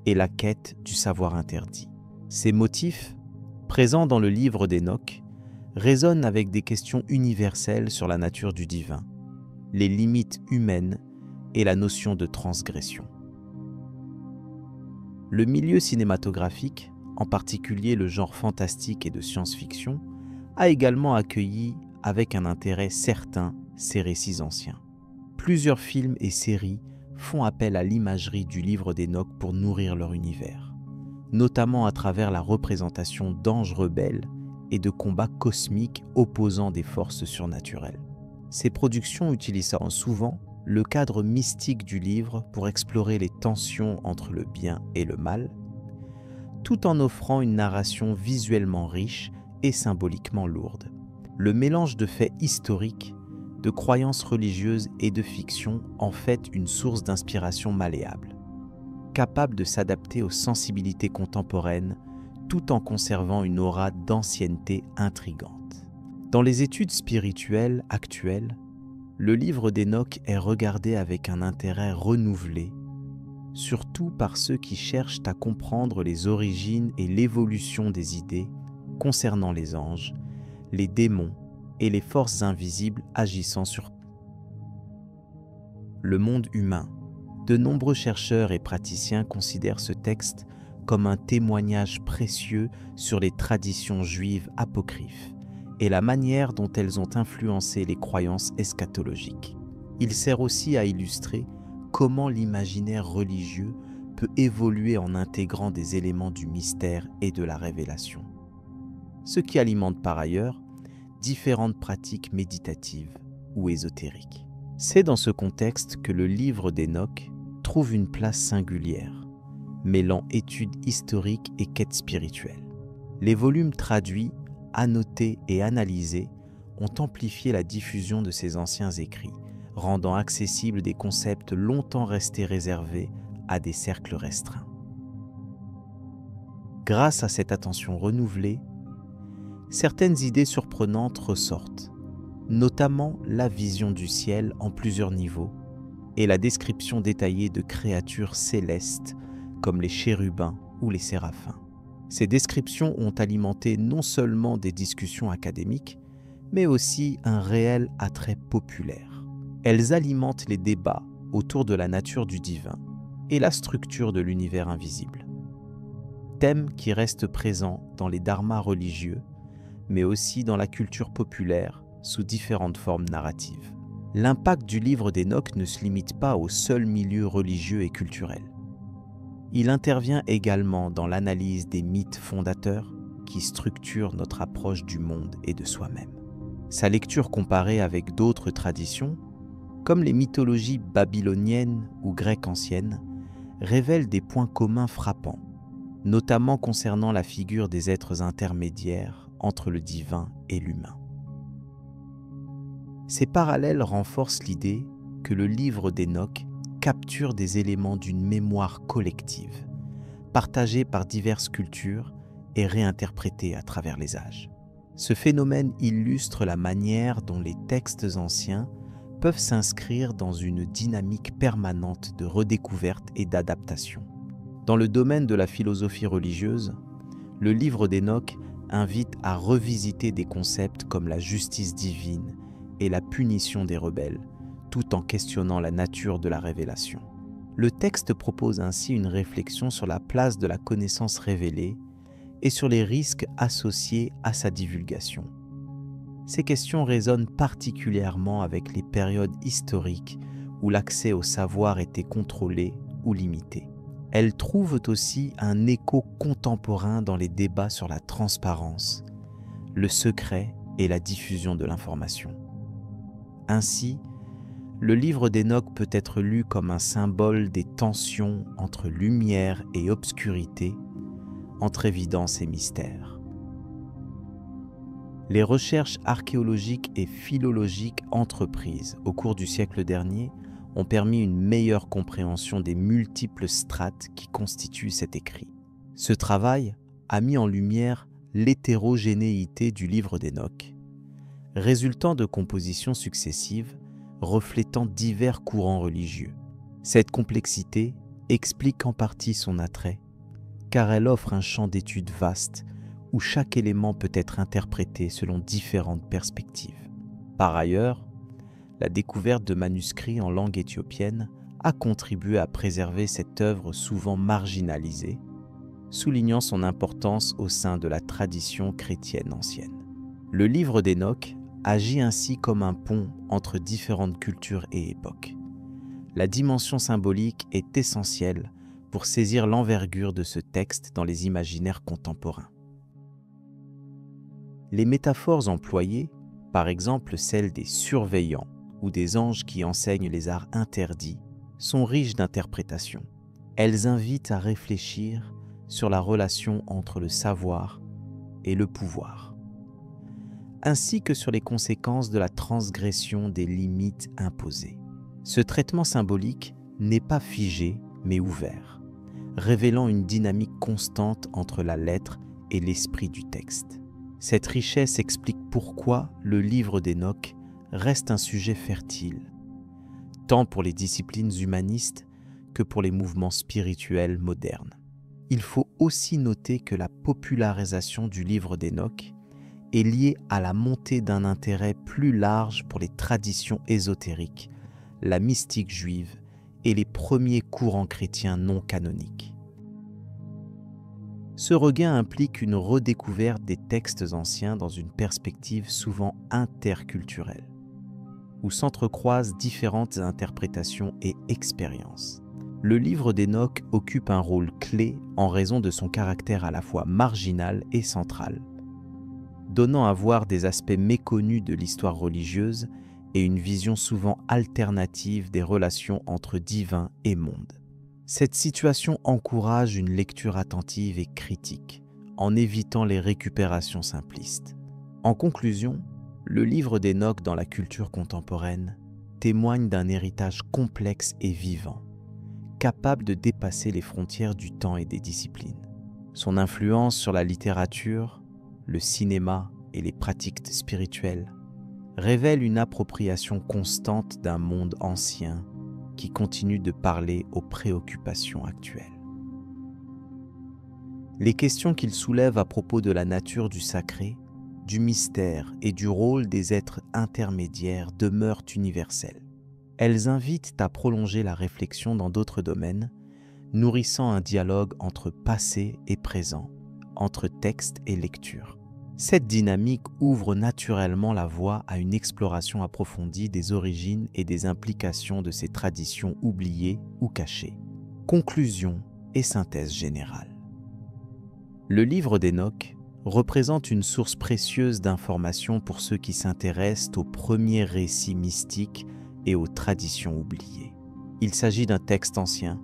et la quête du savoir interdit. Ces motifs, présents dans le livre d'Hénoch, résonnent avec des questions universelles sur la nature du divin, les limites humaines et la notion de transgression. Le milieu cinématographique, en particulier le genre fantastique et de science-fiction, a également accueilli avec un intérêt certain ces récits anciens. Plusieurs films et séries font appel à l'imagerie du livre d'Hénoch pour nourrir leur univers, notamment à travers la représentation d'anges rebelles et de combats cosmiques opposant des forces surnaturelles. Ces productions utilisent souvent le cadre mystique du livre pour explorer les tensions entre le bien et le mal, tout en offrant une narration visuellement riche et symboliquement lourde. Le mélange de faits historiques, de croyances religieuses et de fiction en fait une source d'inspiration malléable, capable de s'adapter aux sensibilités contemporaines tout en conservant une aura d'ancienneté intrigante. Dans les études spirituelles actuelles, le livre d'Hénoch est regardé avec un intérêt renouvelé, surtout par ceux qui cherchent à comprendre les origines et l'évolution des idées concernant les anges, les démons et les forces invisibles agissant sur le monde humain. De nombreux chercheurs et praticiens considèrent ce texte comme un témoignage précieux sur les traditions juives apocryphes et la manière dont elles ont influencé les croyances eschatologiques. Il sert aussi à illustrer comment l'imaginaire religieux peut évoluer en intégrant des éléments du mystère et de la révélation, ce qui alimente par ailleurs différentes pratiques méditatives ou ésotériques. C'est dans ce contexte que le livre d'Enoch trouve une place singulière, mêlant études historiques et quêtes spirituelles. Les volumes traduits, annotés et analysés ont amplifié la diffusion de ces anciens écrits, rendant accessibles des concepts longtemps restés réservés à des cercles restreints. Grâce à cette attention renouvelée, certaines idées surprenantes ressortent, notamment la vision du ciel en plusieurs niveaux et la description détaillée de créatures célestes comme les chérubins ou les séraphins. Ces descriptions ont alimenté non seulement des discussions académiques, mais aussi un réel attrait populaire. Elles alimentent les débats autour de la nature du divin et la structure de l'univers invisible. Thèmes qui restent présents dans les dharmas religieux, mais aussi dans la culture populaire sous différentes formes narratives. L'impact du livre d'Enoch ne se limite pas au seul milieu religieux et culturel. Il intervient également dans l'analyse des mythes fondateurs qui structurent notre approche du monde et de soi-même. Sa lecture comparée avec d'autres traditions, comme les mythologies babyloniennes ou grecques anciennes, révèle des points communs frappants, notamment concernant la figure des êtres intermédiaires entre le divin et l'humain. Ces parallèles renforcent l'idée que le livre d'Enoch capture des éléments d'une mémoire collective, partagée par diverses cultures et réinterprétée à travers les âges. Ce phénomène illustre la manière dont les textes anciens peuvent s'inscrire dans une dynamique permanente de redécouverte et d'adaptation. Dans le domaine de la philosophie religieuse, le livre d'Enoch invite à revisiter des concepts comme la justice divine et la punition des rebelles, tout en questionnant la nature de la révélation. Le texte propose ainsi une réflexion sur la place de la connaissance révélée et sur les risques associés à sa divulgation. Ces questions résonnent particulièrement avec les périodes historiques où l'accès au savoir était contrôlé ou limité. Elles trouvent aussi un écho contemporain dans les débats sur la transparence, le secret et la diffusion de l'information. Ainsi, le livre d'Enoch peut être lu comme un symbole des tensions entre lumière et obscurité, entre évidence et mystère. Les recherches archéologiques et philologiques entreprises au cours du siècle dernier ont permis une meilleure compréhension des multiples strates qui constituent cet écrit. Ce travail a mis en lumière l'hétérogénéité du livre d'Enoch, résultant de compositions successives reflétant divers courants religieux. Cette complexité explique en partie son attrait, car elle offre un champ d'étude vaste où chaque élément peut être interprété selon différentes perspectives. Par ailleurs, la découverte de manuscrits en langue éthiopienne a contribué à préserver cette œuvre souvent marginalisée, soulignant son importance au sein de la tradition chrétienne ancienne. Le livre d'Enoch agit ainsi comme un pont entre différentes cultures et époques. La dimension symbolique est essentielle pour saisir l'envergure de ce texte dans les imaginaires contemporains. Les métaphores employées, par exemple celles des surveillants ou des anges qui enseignent les arts interdits, sont riches d'interprétations. Elles invitent à réfléchir sur la relation entre le savoir et le pouvoir, ainsi que sur les conséquences de la transgression des limites imposées. Ce traitement symbolique n'est pas figé, mais ouvert, révélant une dynamique constante entre la lettre et l'esprit du texte. Cette richesse explique pourquoi le livre d'Enoch reste un sujet fertile, tant pour les disciplines humanistes que pour les mouvements spirituels modernes. Il faut aussi noter que la popularisation du livre d'Enoch est liée à la montée d'un intérêt plus large pour les traditions ésotériques, la mystique juive et les premiers courants chrétiens non canoniques. Ce regain implique une redécouverte des textes anciens dans une perspective souvent interculturelle. où s'entrecroisent différentes interprétations et expériences. Le livre d'Hénoch occupe un rôle clé en raison de son caractère à la fois marginal et central, donnant à voir des aspects méconnus de l'histoire religieuse et une vision souvent alternative des relations entre divin et monde. Cette situation encourage une lecture attentive et critique, en évitant les récupérations simplistes. En conclusion, le livre d'Hénoch dans la culture contemporaine témoigne d'un héritage complexe et vivant, capable de dépasser les frontières du temps et des disciplines. Son influence sur la littérature, le cinéma et les pratiques spirituelles révèle une appropriation constante d'un monde ancien qui continue de parler aux préoccupations actuelles. Les questions qu'il soulève à propos de la nature du sacré, du mystère et du rôle des êtres intermédiaires demeurent universelles. Elles invitent à prolonger la réflexion dans d'autres domaines, nourrissant un dialogue entre passé et présent, entre texte et lecture. Cette dynamique ouvre naturellement la voie à une exploration approfondie des origines et des implications de ces traditions oubliées ou cachées. Conclusion et synthèse générale. Le livre d'Hénoch représente une source précieuse d'informations pour ceux qui s'intéressent aux premiers récits mystiques et aux traditions oubliées. Il s'agit d'un texte ancien,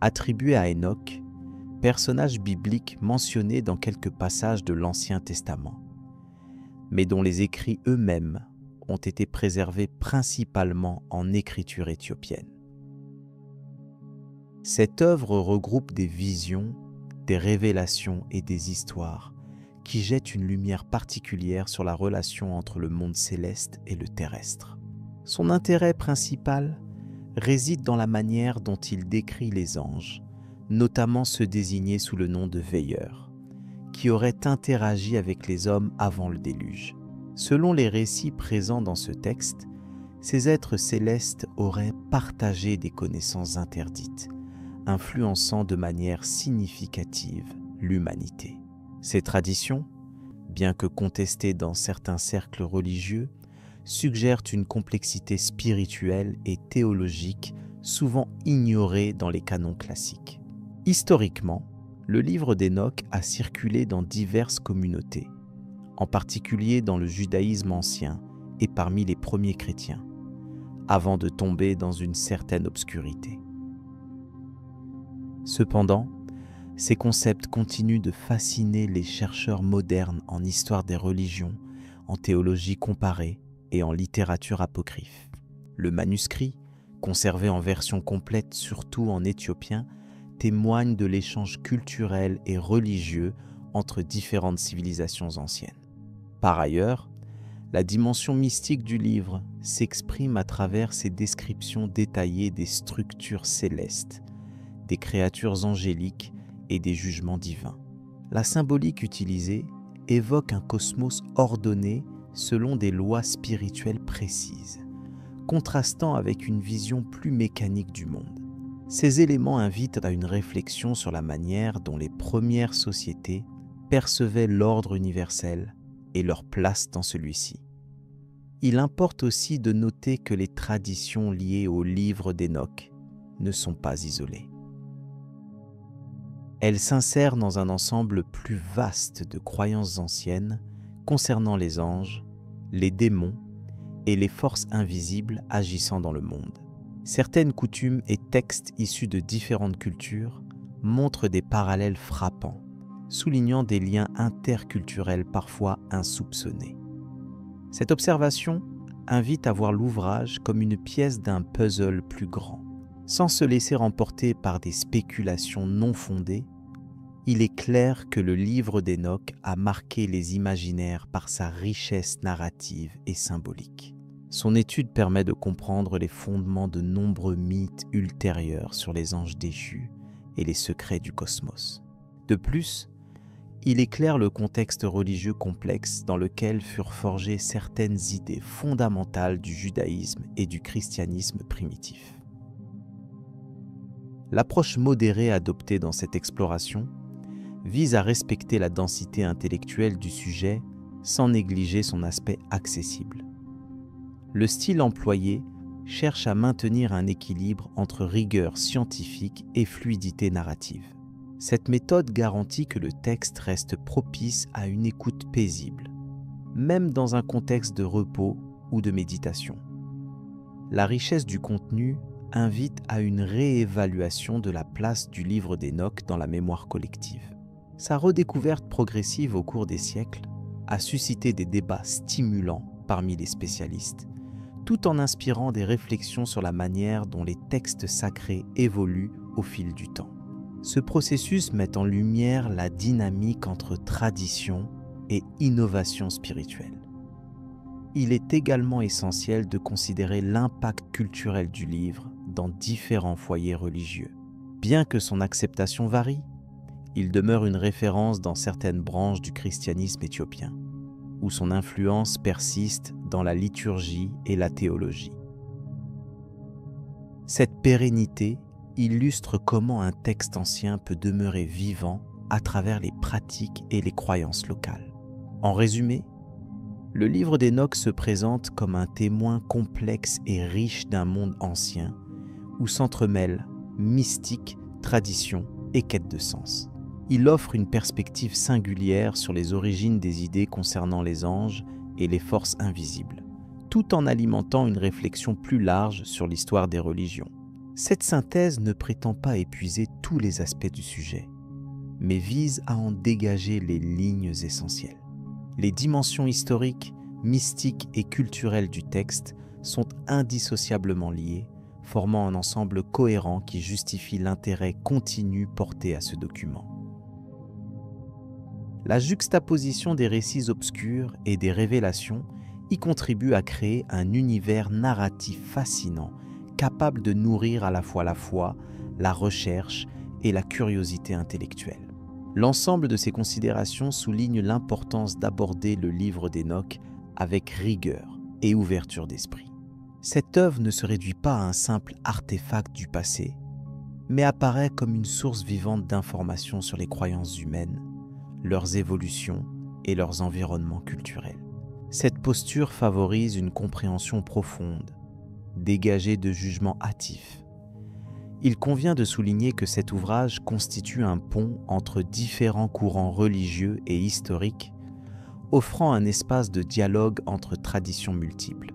attribué à Hénoch, personnage biblique mentionné dans quelques passages de l'Ancien Testament, mais dont les écrits eux-mêmes ont été préservés principalement en écriture éthiopienne. Cette œuvre regroupe des visions, des révélations et des histoires qui jettent une lumière particulière sur la relation entre le monde céleste et le terrestre. Son intérêt principal réside dans la manière dont il décrit les anges, notamment ceux désignés sous le nom de veilleurs, qui auraient interagi avec les hommes avant le déluge. Selon les récits présents dans ce texte, ces êtres célestes auraient partagé des connaissances interdites, influençant de manière significative l'humanité. Ces traditions, bien que contestées dans certains cercles religieux, suggèrent une complexité spirituelle et théologique souvent ignorée dans les canons classiques. Historiquement, le livre d'Hénoch a circulé dans diverses communautés, en particulier dans le judaïsme ancien et parmi les premiers chrétiens, avant de tomber dans une certaine obscurité. Cependant, ces concepts continuent de fasciner les chercheurs modernes en histoire des religions, en théologie comparée et en littérature apocryphe. Le manuscrit, conservé en version complète surtout en éthiopien, témoigne de l'échange culturel et religieux entre différentes civilisations anciennes. Par ailleurs, la dimension mystique du livre s'exprime à travers ses descriptions détaillées des structures célestes, des créatures angéliques et des jugements divins. La symbolique utilisée évoque un cosmos ordonné selon des lois spirituelles précises, contrastant avec une vision plus mécanique du monde. Ces éléments invitent à une réflexion sur la manière dont les premières sociétés percevaient l'ordre universel et leur place dans celui-ci. Il importe aussi de noter que les traditions liées au livre d'Hénoch ne sont pas isolées. Elles s'insèrent dans un ensemble plus vaste de croyances anciennes concernant les anges, les démons et les forces invisibles agissant dans le monde. Certaines coutumes et textes issus de différentes cultures montrent des parallèles frappants, soulignant des liens interculturels parfois insoupçonnés. Cette observation invite à voir l'ouvrage comme une pièce d'un puzzle plus grand. Sans se laisser emporter par des spéculations non fondées, il est clair que le livre d'Hénoch a marqué les imaginaires par sa richesse narrative et symbolique. Son étude permet de comprendre les fondements de nombreux mythes ultérieurs sur les anges déchus et les secrets du cosmos. De plus, il éclaire le contexte religieux complexe dans lequel furent forgées certaines idées fondamentales du judaïsme et du christianisme primitif. L'approche modérée adoptée dans cette exploration vise à respecter la densité intellectuelle du sujet sans négliger son aspect accessible. Le style employé cherche à maintenir un équilibre entre rigueur scientifique et fluidité narrative. Cette méthode garantit que le texte reste propice à une écoute paisible, même dans un contexte de repos ou de méditation. La richesse du contenu invite à une réévaluation de la place du livre d'Enoch dans la mémoire collective. Sa redécouverte progressive au cours des siècles a suscité des débats stimulants parmi les spécialistes, tout en inspirant des réflexions sur la manière dont les textes sacrés évoluent au fil du temps. Ce processus met en lumière la dynamique entre tradition et innovation spirituelle. Il est également essentiel de considérer l'impact culturel du livre dans différents foyers religieux. Bien que son acceptation varie, il demeure une référence dans certaines branches du christianisme éthiopien, où son influence persiste dans la liturgie et la théologie. Cette pérennité illustre comment un texte ancien peut demeurer vivant à travers les pratiques et les croyances locales. En résumé, le livre d'Enoch se présente comme un témoin complexe et riche d'un monde ancien où s'entremêlent mystique, tradition et quête de sens. Il offre une perspective singulière sur les origines des idées concernant les anges et les forces invisibles, tout en alimentant une réflexion plus large sur l'histoire des religions. Cette synthèse ne prétend pas épuiser tous les aspects du sujet, mais vise à en dégager les lignes essentielles. Les dimensions historiques, mystiques et culturelles du texte sont indissociablement liées, formant un ensemble cohérent qui justifie l'intérêt continu porté à ce document. La juxtaposition des récits obscurs et des révélations y contribue à créer un univers narratif fascinant, capable de nourrir à la fois la foi, la recherche et la curiosité intellectuelle. L'ensemble de ces considérations souligne l'importance d'aborder le livre d'Enoch avec rigueur et ouverture d'esprit. Cette œuvre ne se réduit pas à un simple artefact du passé, mais apparaît comme une source vivante d'informations sur les croyances humaines, leurs évolutions et leurs environnements culturels. Cette posture favorise une compréhension profonde, dégagée de jugements hâtifs. Il convient de souligner que cet ouvrage constitue un pont entre différents courants religieux et historiques, offrant un espace de dialogue entre traditions multiples.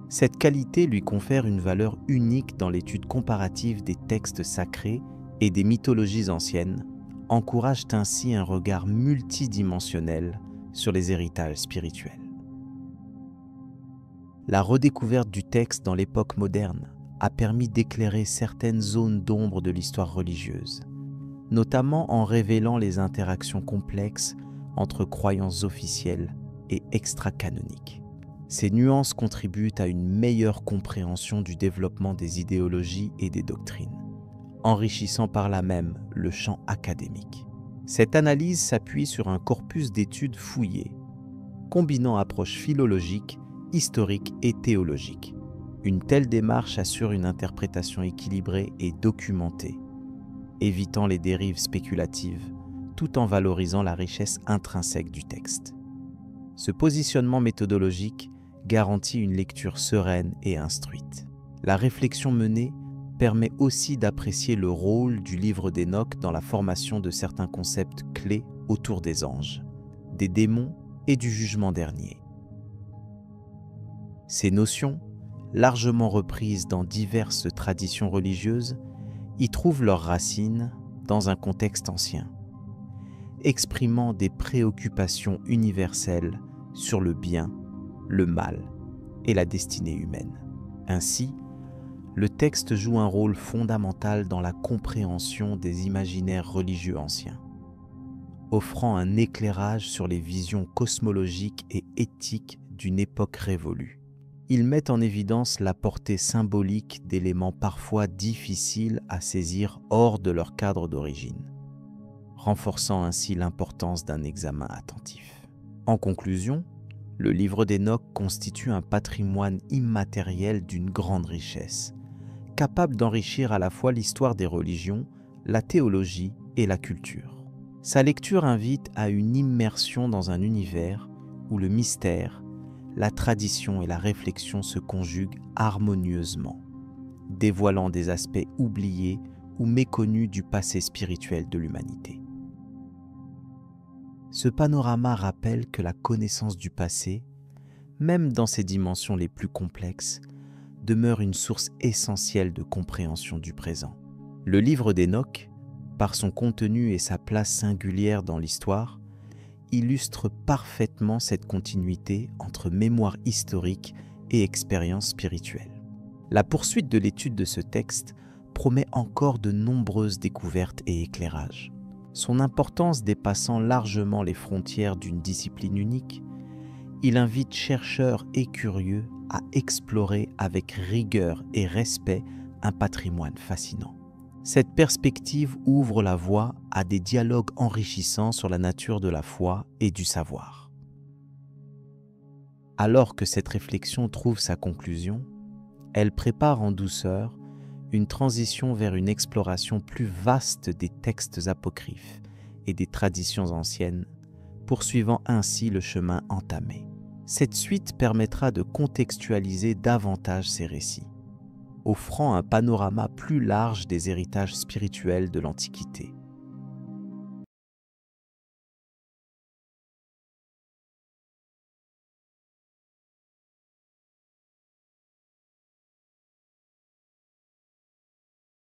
Cette qualité lui confère une valeur unique dans l'étude comparative des textes sacrés et des mythologies anciennes, encourage ainsi un regard multidimensionnel sur les héritages spirituels. La redécouverte du texte dans l'époque moderne a permis d'éclairer certaines zones d'ombre de l'histoire religieuse, notamment en révélant les interactions complexes entre croyances officielles et extra-canoniques. Ces nuances contribuent à une meilleure compréhension du développement des idéologies et des doctrines, enrichissant par là même le champ académique. Cette analyse s'appuie sur un corpus d'études fouillées, combinant approches philologiques, historiques et théologiques. Une telle démarche assure une interprétation équilibrée et documentée, évitant les dérives spéculatives, tout en valorisant la richesse intrinsèque du texte. Ce positionnement méthodologique garantit une lecture sereine et instruite. La réflexion menée permet aussi d'apprécier le rôle du livre d'Enoch dans la formation de certains concepts clés autour des anges, des démons et du jugement dernier. Ces notions, largement reprises dans diverses traditions religieuses, y trouvent leurs racines dans un contexte ancien, exprimant des préoccupations universelles sur le bien, le mal et la destinée humaine. Ainsi, le texte joue un rôle fondamental dans la compréhension des imaginaires religieux anciens, offrant un éclairage sur les visions cosmologiques et éthiques d'une époque révolue. Il met en évidence la portée symbolique d'éléments parfois difficiles à saisir hors de leur cadre d'origine, renforçant ainsi l'importance d'un examen attentif. En conclusion, le livre d'Enoch constitue un patrimoine immatériel d'une grande richesse, capable d'enrichir à la fois l'histoire des religions, la théologie et la culture. Sa lecture invite à une immersion dans un univers où le mystère, la tradition et la réflexion se conjuguent harmonieusement, dévoilant des aspects oubliés ou méconnus du passé spirituel de l'humanité. Ce panorama rappelle que la connaissance du passé, même dans ses dimensions les plus complexes, demeure une source essentielle de compréhension du présent. Le livre d'Hénoch, par son contenu et sa place singulière dans l'histoire, illustre parfaitement cette continuité entre mémoire historique et expérience spirituelle. La poursuite de l'étude de ce texte promet encore de nombreuses découvertes et éclairages. Son importance dépassant largement les frontières d'une discipline unique, il invite chercheurs et curieux à explorer avec rigueur et respect un patrimoine fascinant. Cette perspective ouvre la voie à des dialogues enrichissants sur la nature de la foi et du savoir. Alors que cette réflexion trouve sa conclusion, elle prépare en douceur une transition vers une exploration plus vaste des textes apocryphes et des traditions anciennes, poursuivant ainsi le chemin entamé. Cette suite permettra de contextualiser davantage ces récits, offrant un panorama plus large des héritages spirituels de l'Antiquité.